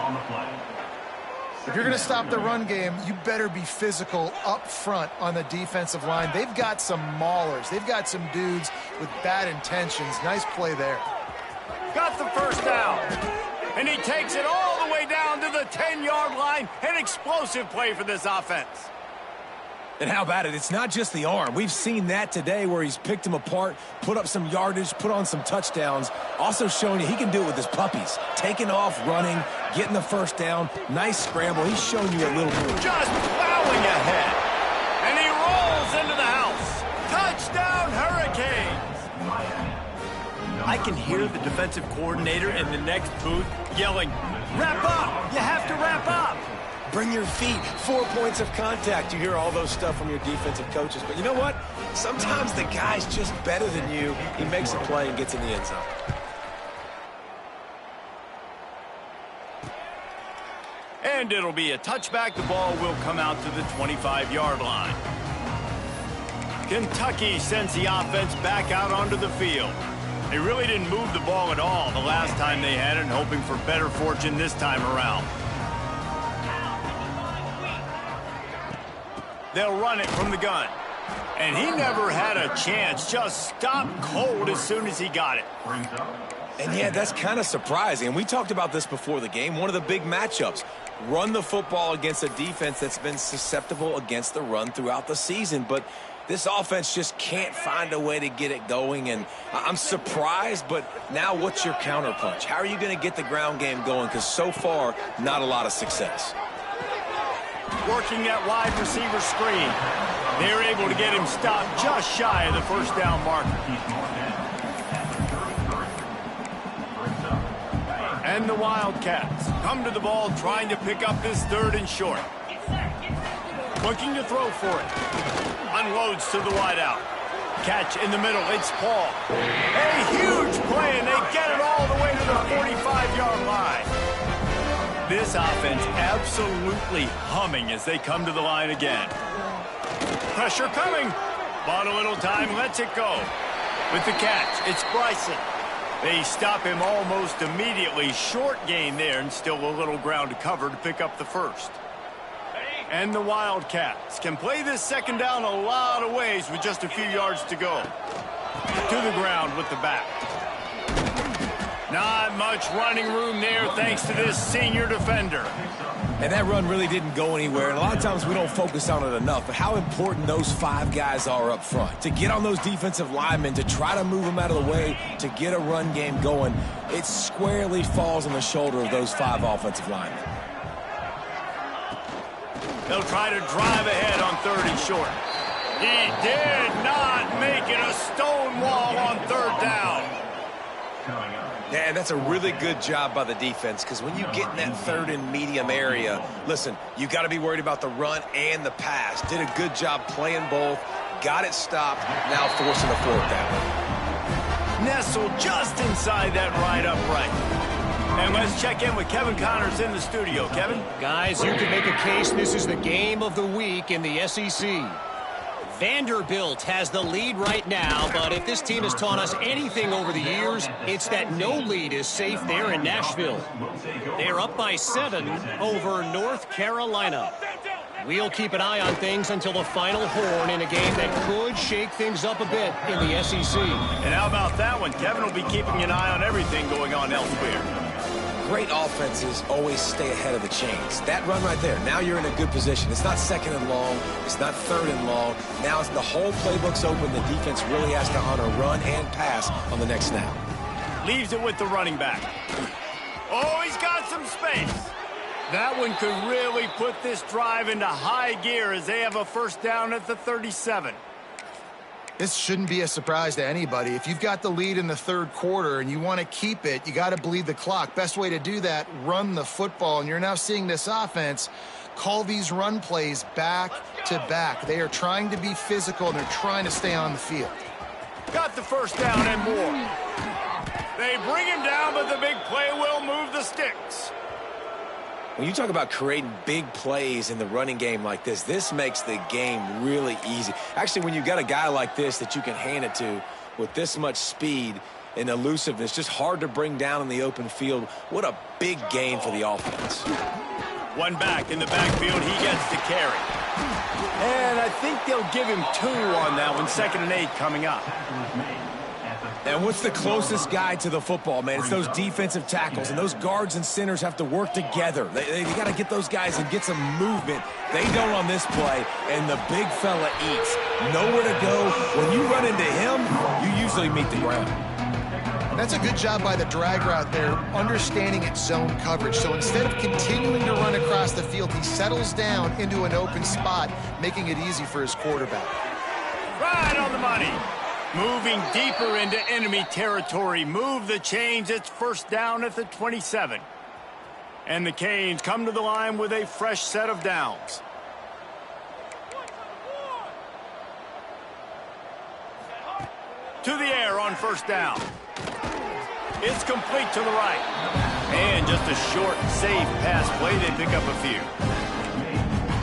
If you're going to stop the run game, you better be physical up front on the defensive line. They've got some maulers. They've got some dudes with bad intentions. Nice play there. Got the 1st down. And he takes it all the way down to the 10-yard line. An explosive play for this offense. And how about it? It's not just the arm. We've seen that today where he's picked them apart, put up some yardage, put on some touchdowns. Also showing you he can do it with his puppies. Taking off, running, getting the 1st down. Nice scramble. He's shown you a little bit. Just plowing ahead. And he rolls into the house. Touchdown, Hurricanes. I can hear the defensive coordinator in the next booth yelling, "Wrap up! You have to wrap up!" Bring your feet, 4 points of contact. You hear all those stuff from your defensive coaches. But you know what? Sometimes the guy's just better than you. He makes a play and gets in the end zone. And it'll be a touchback. The ball will come out to the 25-yard line. Kentucky sends the offense back out onto the field. They really didn't move the ball at all the last time they had it, and hoping for better fortune this time around. They'll run it from the gun. And he never had a chance. Just stopped cold as soon as he got it. And yeah, that's kind of surprising. And we talked about this before the game. One of the big matchups. Run the football against a defense that's been susceptible against the run throughout the season. But this offense just can't find a way to get it going. And I'm surprised, but now what's your counterpunch? How are you going to get the ground game going? Because so far, not a lot of success. Working that wide receiver screen. They're able to get him stopped just shy of the 1st down marker. And the Wildcats come to the ball trying to pick up this 3rd and short. Looking to throw for it. Unloads to the wideout. Catch in the middle. It's Paul. A huge play, and they get it all the way to the 45-yard line. This offense absolutely humming as they come to the line again. Pressure coming. Bought a little time, lets it go. With the catch, it's Bryson. They stop him almost immediately. Short gain there, and still a little ground to cover to pick up the 1st. And the Wildcats can play this 2nd down a lot of ways with just a few yards to go. To the ground with the back. Not much running room there thanks to this senior defender. And that run really didn't go anywhere. And a lot of times we don't focus on it enough. But how important those 5 guys are up front. To get on those defensive linemen, to try to move them out of the way, to get a run game going, it squarely falls on the shoulder of those 5 offensive linemen. They'll try to drive ahead on 3rd and short. He did not make it a stone wall on third down. Yeah, and that's a really good job by the defense, because when you get in that third and medium area, listen, you got to be worried about the run and the pass. Did a good job playing both, got it stopped, now forcing a fourth down. Nestled just inside that right upright. And let's check in with Kevin Connors in the studio. Kevin? Guys, you can make a case this is the game of the week in the SEC. Vanderbilt has the lead right now, but if this team has taught us anything over the years, it's that no lead is safe there in Nashville. They're up by 7 over North Carolina. We'll keep an eye on things until the final horn in a game that could shake things up a bit in the SEC. And how about that one? Kevin will be keeping an eye on everything going on elsewhere. Great offenses always stay ahead of the chains. That run right there, now you're in a good position. It's not second and long. It's not third and long. Now it's the whole playbook's open. The defense really has to honor run and pass on the next snap. Leaves it with the running back. Oh, he's got some space. That one could really put this drive into high gear as they have a first down at the 37. This shouldn't be a surprise to anybody. If you've got the lead in the third quarter and you want to keep it, you got to bleed the clock. Best way to do that, run the football. And you're now seeing this offense call these run plays back to back. They are trying to be physical, and they're trying to stay on the field. Got the first down and more. They bring him down, but the big play will move the sticks. When you talk about creating big plays in the running game like this, this makes the game really easy. Actually, when you've got a guy like this that you can hand it to with this much speed and elusiveness, just hard to bring down in the open field, what a big gain for the offense. One back in the backfield, he gets to carry. And I think they'll give him 2 on that one, 2nd and 8 coming up. And what's the closest guy to the football, man? It's those defensive tackles, and those guards and centers have to work together. They got to get those guys and get some movement. They don't on this play, and the big fella eats. Nowhere to go. When you run into him, you usually meet the ground. That's a good job by the drag route there, understanding its zone coverage. So instead of continuing to run across the field, he settles down into an open spot, making it easy for his quarterback. Right on the money. Moving deeper into enemy territory. Move the chains. It's first down at the 27. And the Canes come to the line with a fresh set of downs. To the air on first down. It's complete to the right. And just a short, safe pass play. They pick up a few.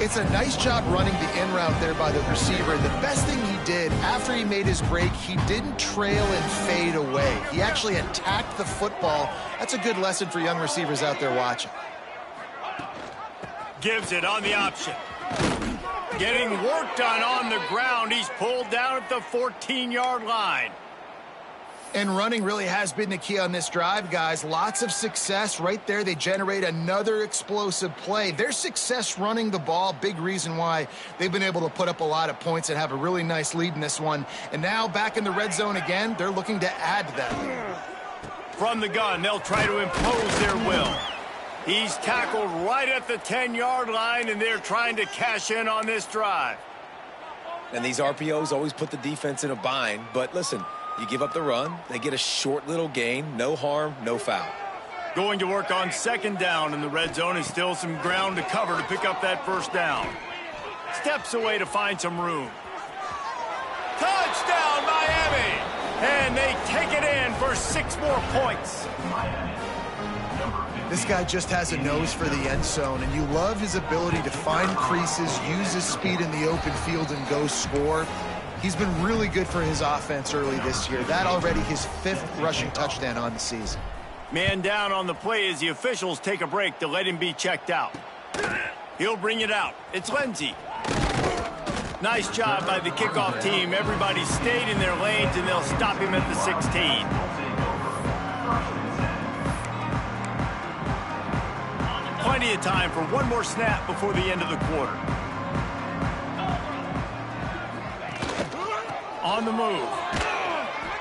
It's a nice job running the in route there by the receiver. The best thing he did after he made his break, he didn't trail and fade away. He actually attacked the football. That's a good lesson for young receivers out there watching. Gives it on the option. Getting work done on the ground. He's pulled down at the 14-yard line. And running really has been the key on this drive, guys. Lots of success right there. They generate another explosive play. Their success running the ball, big reason why they've been able to put up a lot of points and have a really nice lead in this one. And now back in the red zone again, they're looking to add to that lead. From the gun, they'll try to impose their will. He's tackled right at the 10-yard line, and they're trying to cash in on this drive. And these RPOs always put the defense in a bind. But listen, you give up the run, they get a short little gain, no harm, no foul. Going to work on second down in the red zone, and still some ground to cover to pick up that first down. Steps away to find some room. Touchdown, Miami! And they take it in for 6 more points. This guy just has a nose for the end zone, and you love his ability to find creases, use his speed in the open field, and go score. He's been really good for his offense early this year. That already his 5th rushing touchdown on the season. Man down on the play as the officials take a break to let him be checked out. He'll bring it out. It's Lindsey. Nice job by the kickoff team. Everybody stayed in their lanes, and they'll stop him at the 16. Plenty of time for one more snap before the end of the quarter. On the move.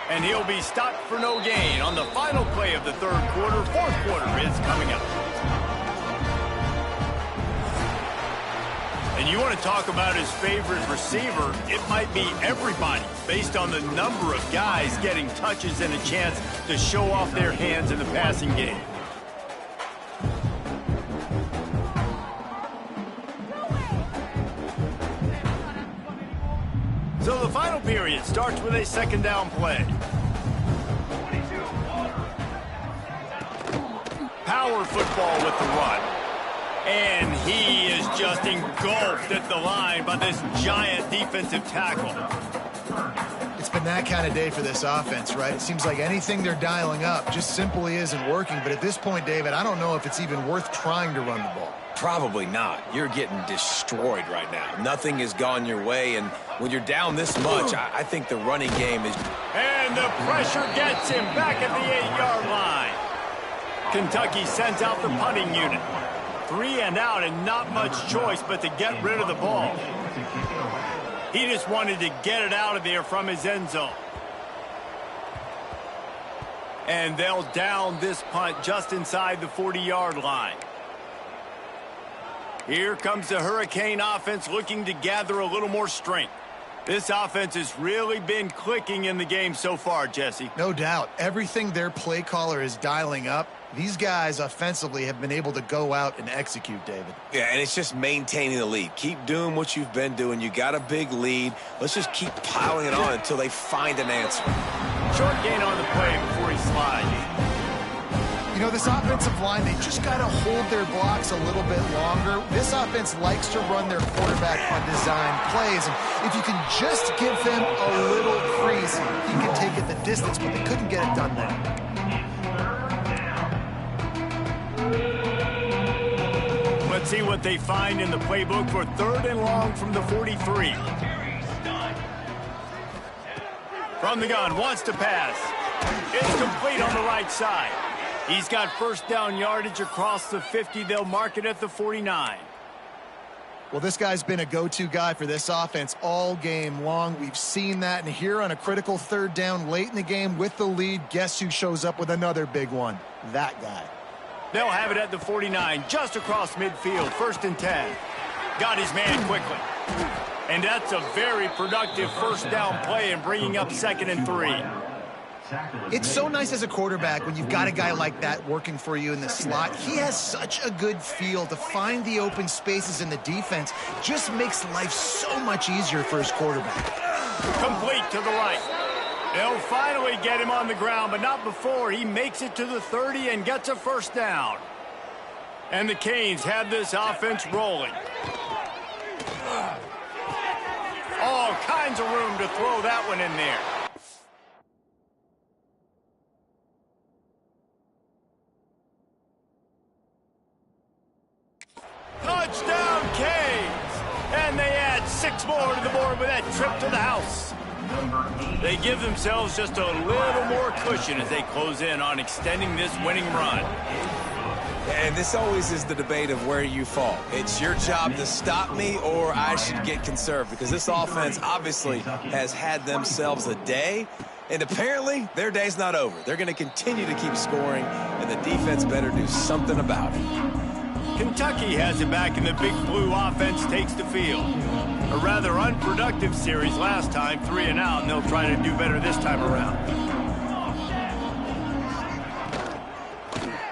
And he'll be stopped for no gain on the final play of the third quarter. Fourth quarter is coming up. And And you want to talk about his favorite receiver, it might be everybody based on the number of guys getting touches and a chance to show off their hands in the passing game. So the final period starts with a second down play. Power football with the run. And he is just engulfed at the line by this giant defensive tackle. It's been that kind of day for this offense, right? It seems like anything they're dialing up just simply isn't working. But at this point, David, I don't know if it's even worth trying to run the ball. Probably not. You're getting destroyed right now. Nothing has gone your way, and when you're down this much, I think the running game is... And the pressure gets him back at the 8-yard line. Kentucky sends out the punting unit. 3 and out and not much choice but to get rid of the ball. He just wanted to get it out of there from his end zone. And they'll down this punt just inside the 40-yard line. Here comes the Hurricane offense looking to gather a little more strength. This offense has really been clicking in the game so far, Jesse. No doubt. Everything their play caller is dialing up, these guys offensively have been able to go out and execute, David. Yeah, and it's just maintaining the lead. Keep doing what you've been doing. You got a big lead. Let's just keep piling it on until they find an answer. Short gain on the play before he slides. You know, this offensive line, they just got to hold their blocks a little bit longer. This offense likes to run their quarterback on design plays. And if you can just give them a little crease, he can take it the distance, but they couldn't get it done there. Let's see what they find in the playbook for 3rd and long from the 43. From the gun, wants to pass. It's complete on the right side. He's got first down yardage across the 50. They'll mark it at the 49. Well, this guy's been a go-to guy for this offense all game long. We've seen that, and here on a critical 3rd down late in the game with the lead, guess who shows up with another big one? That guy. They'll have it at the 49, just across midfield, 1st and 10. Got his man quickly. And that's a very productive first down play and bringing up 2nd and 3. It's so nice as a quarterback when you've got a guy like that working for you in the slot. He has such a good feel to find the open spaces in the defense. Just makes life so much easier for his quarterback. Complete to the right. They'll finally get him on the ground, but not before he makes it to the 30 and gets a first down. And the Canes have this offense rolling. All kinds of room to throw that one in there. Touchdown, Canes! And they add 6 more to the board with that trip to the house. They give themselves just a little more cushion as they close in on extending this winning run. And this always is the debate of where you fall. It's your job to stop me, or I should get conserved, because this offense obviously has had themselves a day, and apparently their day's not over. They're going to continue to keep scoring, and the defense better do something about it. Kentucky has it back, and the Big Blue offense takes the field. A rather unproductive series last time, 3 and out, and they'll try to do better this time around.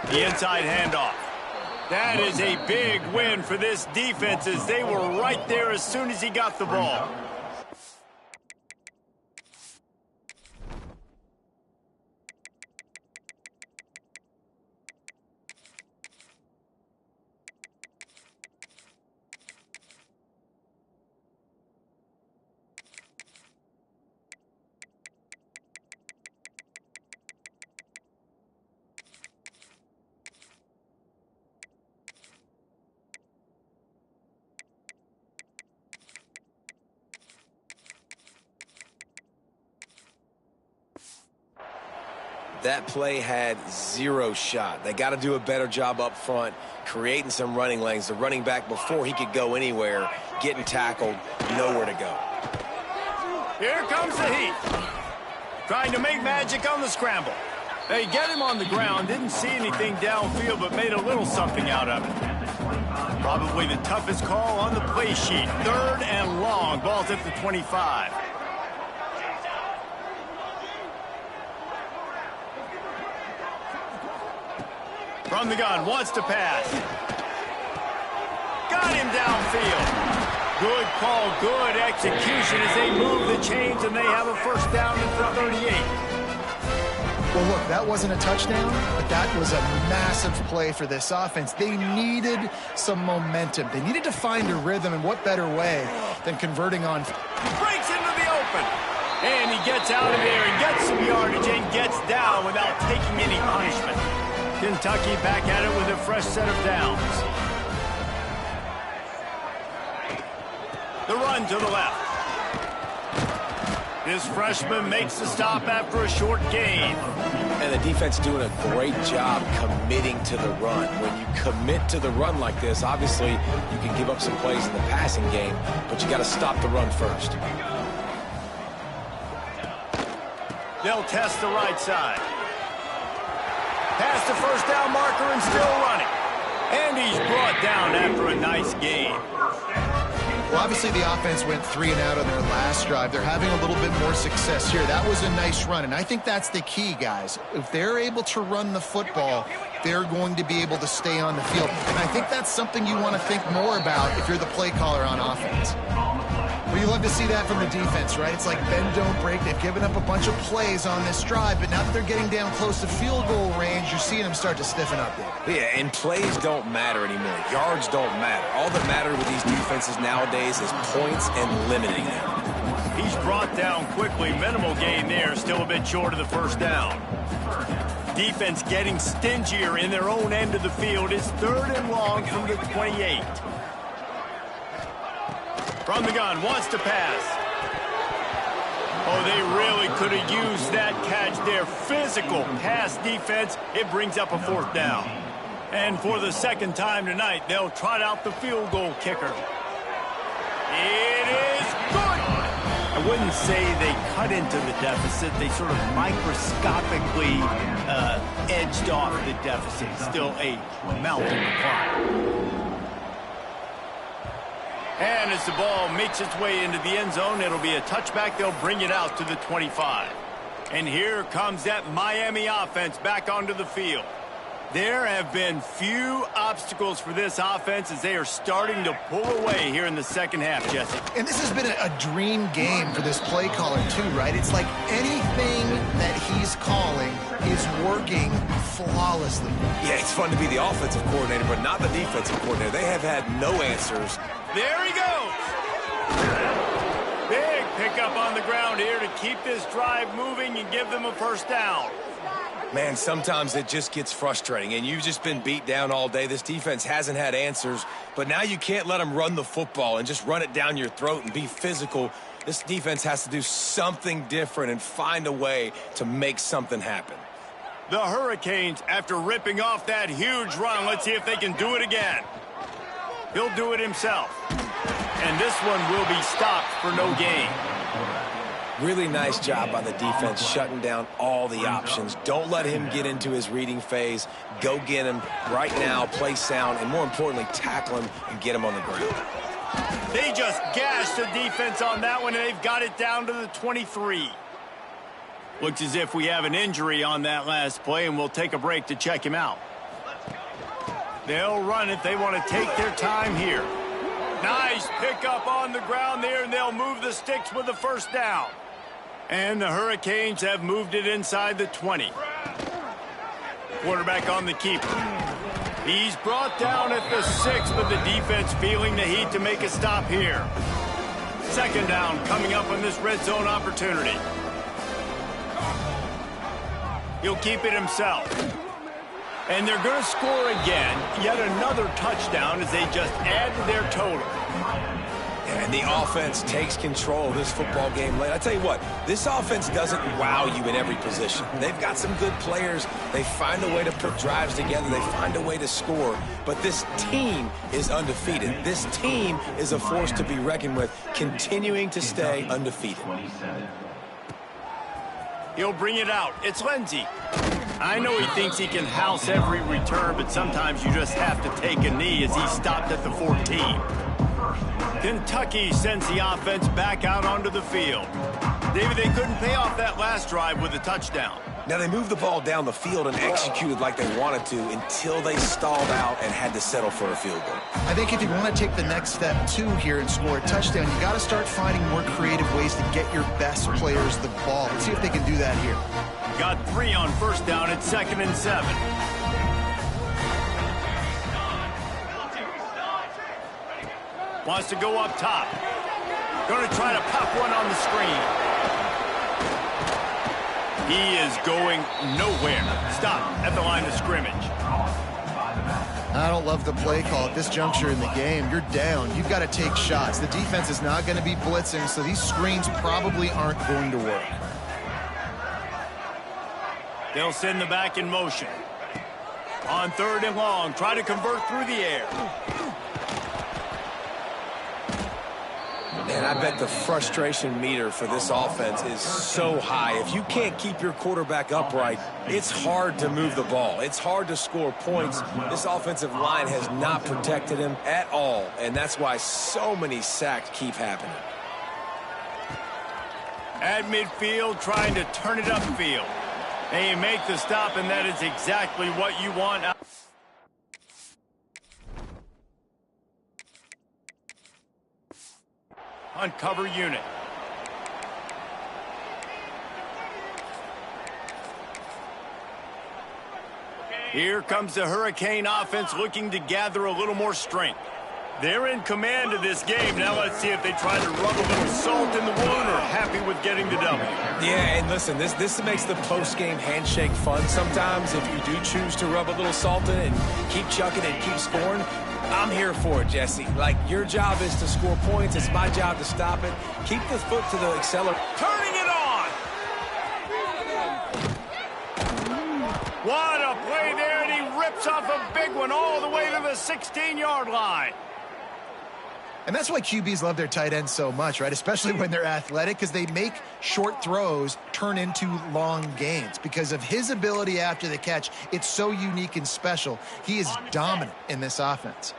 The inside handoff. That is a big win for this defense as they were right there as soon as he got the ball. That play had 0 shot. They got to do a better job up front, creating some running lanes. The running back, before he could go anywhere, getting tackled, nowhere to go. Here comes the heat. Trying to make magic on the scramble. They get him on the ground, didn't see anything downfield, but made a little something out of it. Probably the toughest call on the play sheet. 3rd and long. Ball's at the 25. From the gun, wants to pass. Got him downfield. Good call, good execution as they move the chains, and they have a first down at the 38. Well, look, that wasn't a touchdown, but that was a massive play for this offense. They needed some momentum. They needed to find a rhythm, and what better way than converting on. Breaks into the open. And he gets out of there and gets some yardage and gets down without taking any punishment. Kentucky back at it with a fresh set of downs. The run to the left. This freshman makes the stop after a short gain. And the defense doing a great job committing to the run. When you commit to the run like this, obviously you can give up some plays in the passing game, but you got to stop the run first. They'll test the right side. Past the first down marker and still running. And he's brought down after a nice gain. Well, obviously the offense went 3 and out on their last drive. They're having a little bit more success here. That was a nice run, and I think that's the key, guys. If they're able to run the football, they're going to be able to stay on the field. And I think that's something you want to think more about if you're the play caller on offense. Well, you love to see that from the defense, right? It's like bend, don't break. They've given up a bunch of plays on this drive, but now that they're getting down close to field goal range, you're seeing them start to stiffen up there. Yeah, and plays don't matter anymore. Yards don't matter. All that matters with these defenses nowadays is points and limiting them. He's brought down quickly. Minimal gain there. Still a bit short of the first down. Defense getting stingier in their own end of the field. It's 3rd and long from the 28. From the gun, wants to pass. Oh, they really could have used that catch there. Physical pass defense. It brings up a 4th down. And for the second time tonight, they'll trot out the field goal kicker. It is good. I wouldn't say they cut into the deficit. They sort of microscopically edged off the deficit. Still a mountain to climb. And as the ball makes its way into the end zone, it'll be a touchback. They'll bring it out to the 25. And here comes that Miami offense back onto the field. There have been few obstacles for this offense as they are starting to pull away here in the second half, Jesse. And this has been a dream game for this play caller too, right? It's like anything that he's calling is working flawlessly. Yeah, it's fun to be the offensive coordinator, but not the defensive coordinator. They have had no answers. There he goes. Big pickup on the ground here to keep this drive moving and give them a first down. Man, sometimes it just gets frustrating, and you've just been beat down all day. This defense hasn't had answers, but now you can't let them run the football and just run it down your throat and be physical. This defense has to do something different and find a way to make something happen. The Hurricanes, after ripping off that huge run, let's see if they can do it again. He'll do it himself. And this one will be stopped for no gain. Really nice job by the defense shutting down all the options. Don't let him get into his reading phase. Go get him right now, play sound, and more importantly, tackle him and get him on the ground. They just gashed the defense on that one, and they've got it down to the 23. Looks as if we have an injury on that last play, and we'll take a break to check him out. They'll run it. They want to take their time here. Nice pickup on the ground there, and they'll move the sticks with the first down. And the Hurricanes have moved it inside the 20. Quarterback on the keeper. He's brought down at the 6, but the defense feeling the heat to make a stop here. Second down coming up on this red zone opportunity. He'll keep it himself. And they're going to score again. Yet another touchdown as they just add to their total. And the offense takes control of this football game late. I tell you what, this offense doesn't wow you in every position. They've got some good players. They find a way to put drives together. They find a way to score. But this team is undefeated. This team is a force to be reckoned with, continuing to stay undefeated. He'll bring it out. It's Lindsey. I know he thinks he can house every return, but sometimes you just have to take a knee as he stopped at the 14. Kentucky sends the offense back out onto the field. David, they couldn't pay off that last drive with a touchdown. Now, they moved the ball down the field and executed like they wanted to until they stalled out and had to settle for a field goal. I think if you want to take the next step, too, here and score a touchdown, you got to start finding more creative ways to get your best players the ball. Let's see if they can do that here. Got 3 on first down at 2nd and 7. Wants to go up top. Going to try to pop one on the screen. He is going nowhere. Stop at the line of scrimmage. I don't love the play call at this juncture in the game. You're down. You've got to take shots. The defense is not going to be blitzing, so these screens probably aren't going to work. They'll send the back in motion. On 3rd and long, try to convert through the air. And I bet the frustration meter for this offense is so high. If you can't keep your quarterback upright, it's hard to move the ball. It's hard to score points. This offensive line has not protected him at all, and that's why so many sacks keep happening. At midfield, trying to turn it upfield. They make the stop, and that is exactly what you want. Uncover unit. Here comes the Hurricane offense looking to gather a little more strength. They're in command of this game. Now let's see if they try to rub a little salt in the wound or happy with getting the W. Yeah, and listen, this makes the post-game handshake fun sometimes. If you do choose to rub a little salt in and keep chucking and keep scoring, I'm here for it, Jesse. Like, your job is to score points. It's my job to stop it. Keep the foot to the accelerator. Turning it on! What a play there, and he rips off a big one all the way to the 16-yard line. And that's why QBs love their tight ends so much, right? Especially when they're athletic, because they make short throws turn into long gains. Because of his ability after the catch, it's so unique and special. He is dominant in this offense.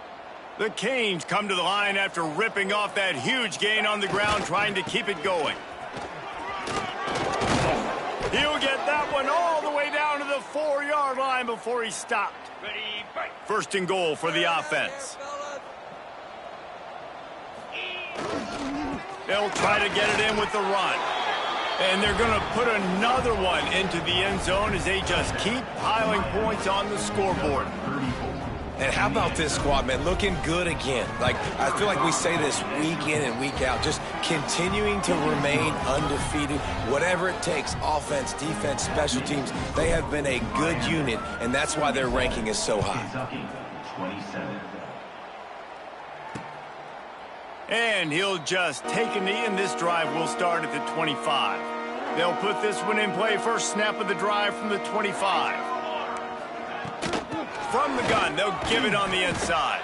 The Canes come to the line after ripping off that huge gain on the ground, trying to keep it going. He'll get that one all the way down to the 4-yard line before he stopped. 1st and goal for the offense. They'll try to get it in with the run. And they're going to put another one into the end zone as they just keep piling points on the scoreboard. And how about this squad, man? Looking good again. Like, I feel like we say this week in and week out, just continuing to remain undefeated. Whatever it takes, offense, defense, special teams, they have been a good unit, and that's why their ranking is so high. And he'll just take a knee, and this drive will start at the 25. They'll put this one in play. First snap of the drive from the 25. From the gun, they'll give it on the inside.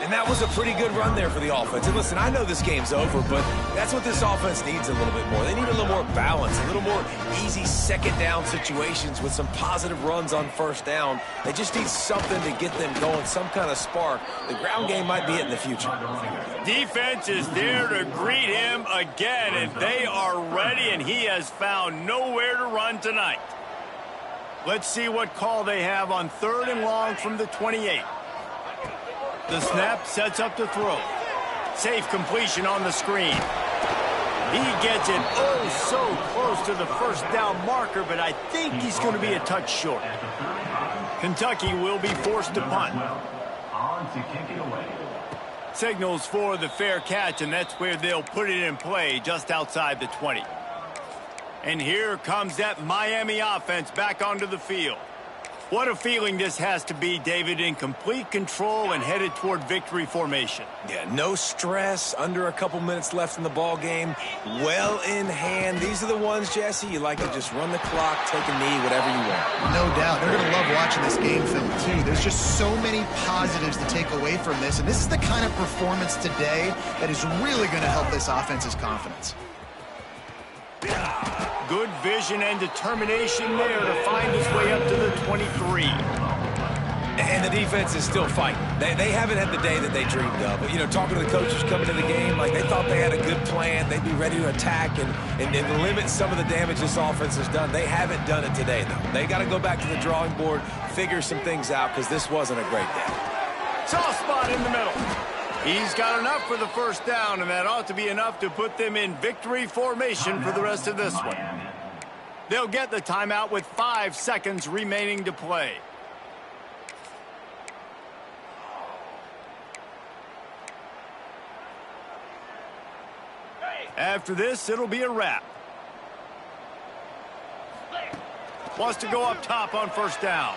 And that was a pretty good run there for the offense. And listen, I know this game's over, but that's what this offense needs a little bit more. They need a little more balance, a little more easy second down situations with some positive runs on first down. They just need something to get them going, some kind of spark. The ground game might be it in the future. Defense is there to greet him again, and they are ready, and he has found nowhere to run tonight. Let's see what call they have on 3rd and long from the 28. The snap sets up the throw. Safe completion on the screen. He gets it oh so close to the first down marker, but I think he's going to be a touch short. Kentucky will be forced to punt. Signals for the fair catch, and that's where they'll put it in play just outside the 20. And here comes that Miami offense back onto the field. What a feeling this has to be, David, in complete control and headed toward victory formation. Yeah, no stress, under a couple minutes left in the ball game, well in hand. These are the ones, Jesse, you like to just run the clock, take a knee, whatever you want. No doubt. They're going to love watching this game film, too. There's just so many positives to take away from this, and this is the kind of performance today that is really going to help this offense's confidence. Good vision and determination there to find his way up to the 23. And the defense is still fighting. They haven't had the day that they dreamed of. But, you know, talking to the coaches coming to the game, like they thought they had a good plan. They'd be ready to attack and limit some of the damage this offense has done. They haven't done it today, though. They got to go back to the drawing board, figure some things out, because this wasn't a great day. Soft spot in the middle. He's got enough for the first down, and that ought to be enough to put them in victory formation for the rest of this one. They'll get the timeout with 5 seconds remaining to play. After this, it'll be a wrap. Wants to go up top on first down.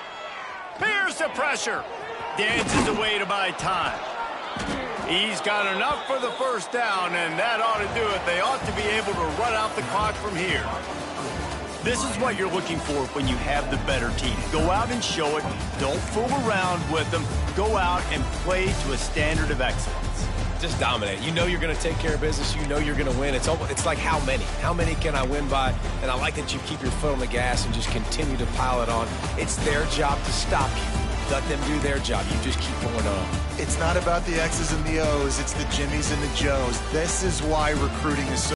Here's the pressure. Dances away to buy time. He's got enough for the first down, and that ought to do it. They ought to be able to run out the clock from here. This is what you're looking for when you have the better team. Go out and show it. Don't fool around with them. Go out and play to a standard of excellence. Just dominate. You know you're going to take care of business. You know you're going to win. It's like how many? How many can I win by? And I like that you keep your foot on the gas and just continue to pile it on. It's their job to stop you. Let them do their job. You just keep going on. It's not about the X's and the O's. It's the Jimmies and the Joes. This is why recruiting is so